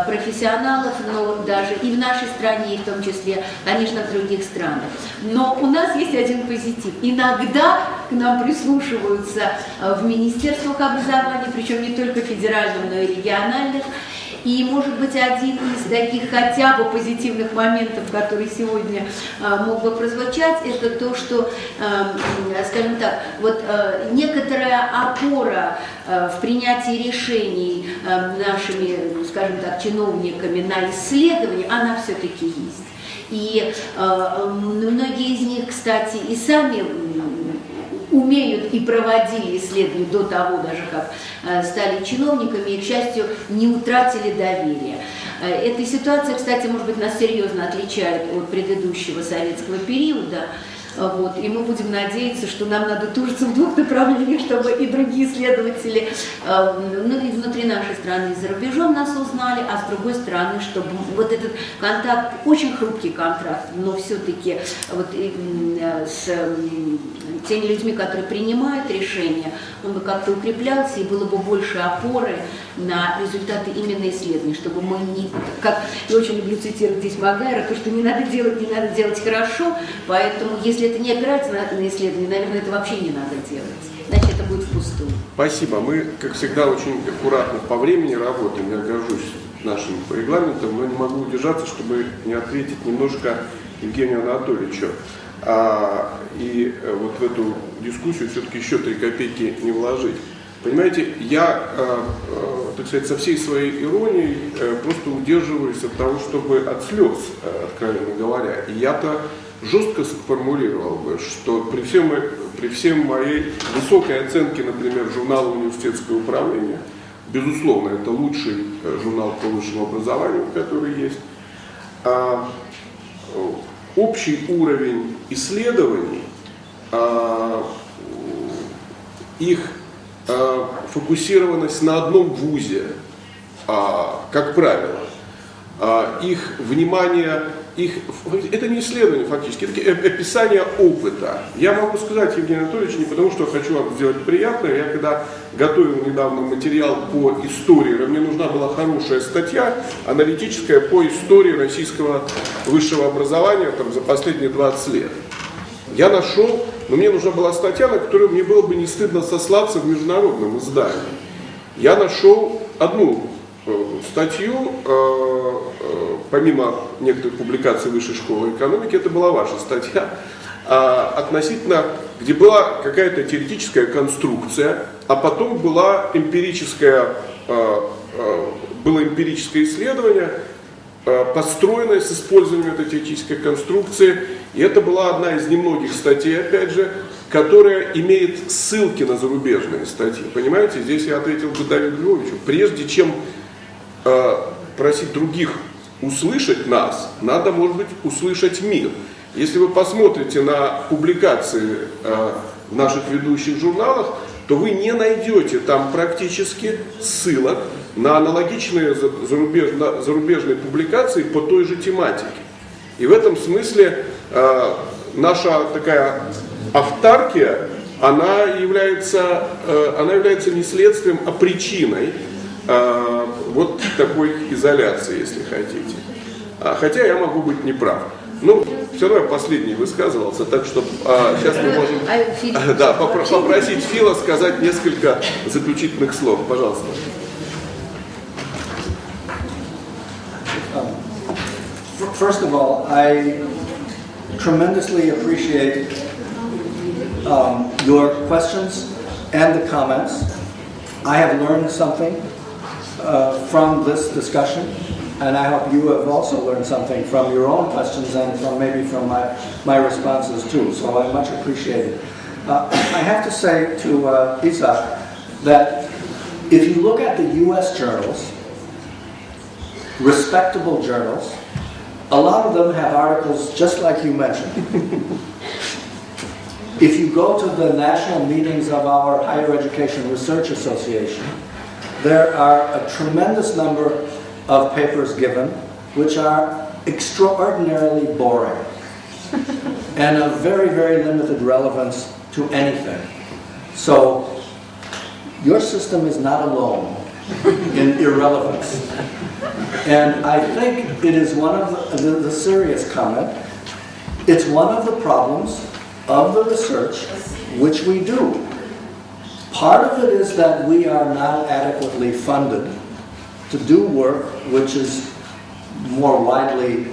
профессионалов, но даже и в нашей стране, и в том числе, конечно, в других странах. Но у нас есть один позитив. Иногда к нам прислушиваются в министерствах образования, причем не только федеральном, но и региональных. И, может быть, один из таких хотя бы позитивных моментов, который сегодня мог бы прозвучать, это то, что, скажем так, вот некоторая опора в принятии решений нашими, скажем так, чиновниками на исследования, она все-таки есть. И многие из них, кстати, и сами умеют и проводили исследования до того, даже как стали чиновниками, и, к счастью, не утратили доверия. Эта ситуация, кстати, может быть, нас серьезно отличает от предыдущего советского периода. Вот, и мы будем надеяться, что нам надо тужиться в двух направлениях, чтобы и другие исследователи, ну и внутри нашей страны, и за рубежом нас узнали, а с другой стороны, чтобы вот этот контакт, очень хрупкий контракт, но все-таки вот, с теми людьми, которые принимают решения, он бы как-то укреплялся, и было бы больше опоры на результаты именно исследований, чтобы мы не, как я очень люблю цитировать здесь Магайра, то, что не надо делать хорошо, поэтому если это не опирается на исследования, наверное, это вообще не надо делать, значит, это будет впустую. Спасибо. Мы, как всегда, очень аккуратно по времени работаем, я горжусь нашим регламентом, но не могу удержаться, чтобы не ответить немножко Евгению Анатольевичу. И вот в эту дискуссию все-таки еще 3 копейки не вложить. Понимаете, я, так сказать, со всей своей иронией просто удерживаюсь от того, чтобы от слез, откровенно говоря. И я-то жестко сформулировал бы, что при всем моей высокой оценке, например, журнала «Университетское управление», безусловно, это лучший журнал по высшему образованию, который есть, общий уровень исследований, их фокусированность на одном вузе, как правило, их внимание, это не исследование фактически, это описание опыта. Я могу сказать, Евгений Анатольевич, не потому что хочу вам сделать приятное, я когда готовил недавно материал по истории, мне нужна была хорошая статья аналитическая по истории российского высшего образования там, за последние 20 лет. Я нашел, но мне нужна была статья, на которую мне было бы не стыдно сослаться в международном издании. Я нашел одну статью, помимо некоторых публикаций Высшей школы экономики, это была ваша статья, относительно, где была какая-то теоретическая конструкция, а потом было эмпирическое исследование, построенное с использованием этой теоретической конструкции. И это была одна из немногих статей, опять же, которая имеет ссылки на зарубежные статьи. Понимаете, здесь я ответил бы Давиду Львовичу, прежде чем просить других услышать нас, надо, может быть, услышать мир. Если вы посмотрите на публикации в наших ведущих журналах, то вы не найдете там практически ссылок на аналогичные зарубежные публикации по той же тематике. И в этом смысле наша такая автаркия, она является не следствием, а причиной вот такой изоляции, если хотите. Хотя я могу быть неправ. Ну, все равно я последний высказывался, так что сейчас мы можем попросить Фила сказать несколько заключительных слов. Пожалуйста. First of all, I tremendously appreciate your questions and the comments. I have learned something from this discussion, and I hope you have also learned something from your own questions and maybe from my responses too, so I much appreciate it. I have to say to Isaac that if you look at the US journals, respectable journals, a lot of them have articles just like you mentioned. If you go to the national meetings of our Higher Education Research Association, there are a tremendous number of papers given which are extraordinarily boring and of very, very limited relevance to anything. So your system is not alone in irrelevance. And I think it is one of the serious comment. It's one of the problems of the research which we do. Part of it is that we are not adequately funded to do work which is more widely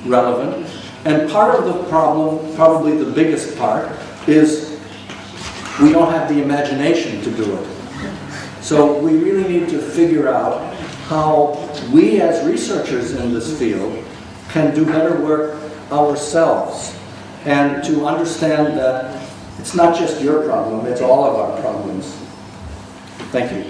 relevant. And part of the problem, probably the biggest part, is we don't have the imagination to do it. So we really need to figure out how we as researchers in this field can do better work ourselves, and to understand that it's not just your problem, it's all of our problems. Thank you.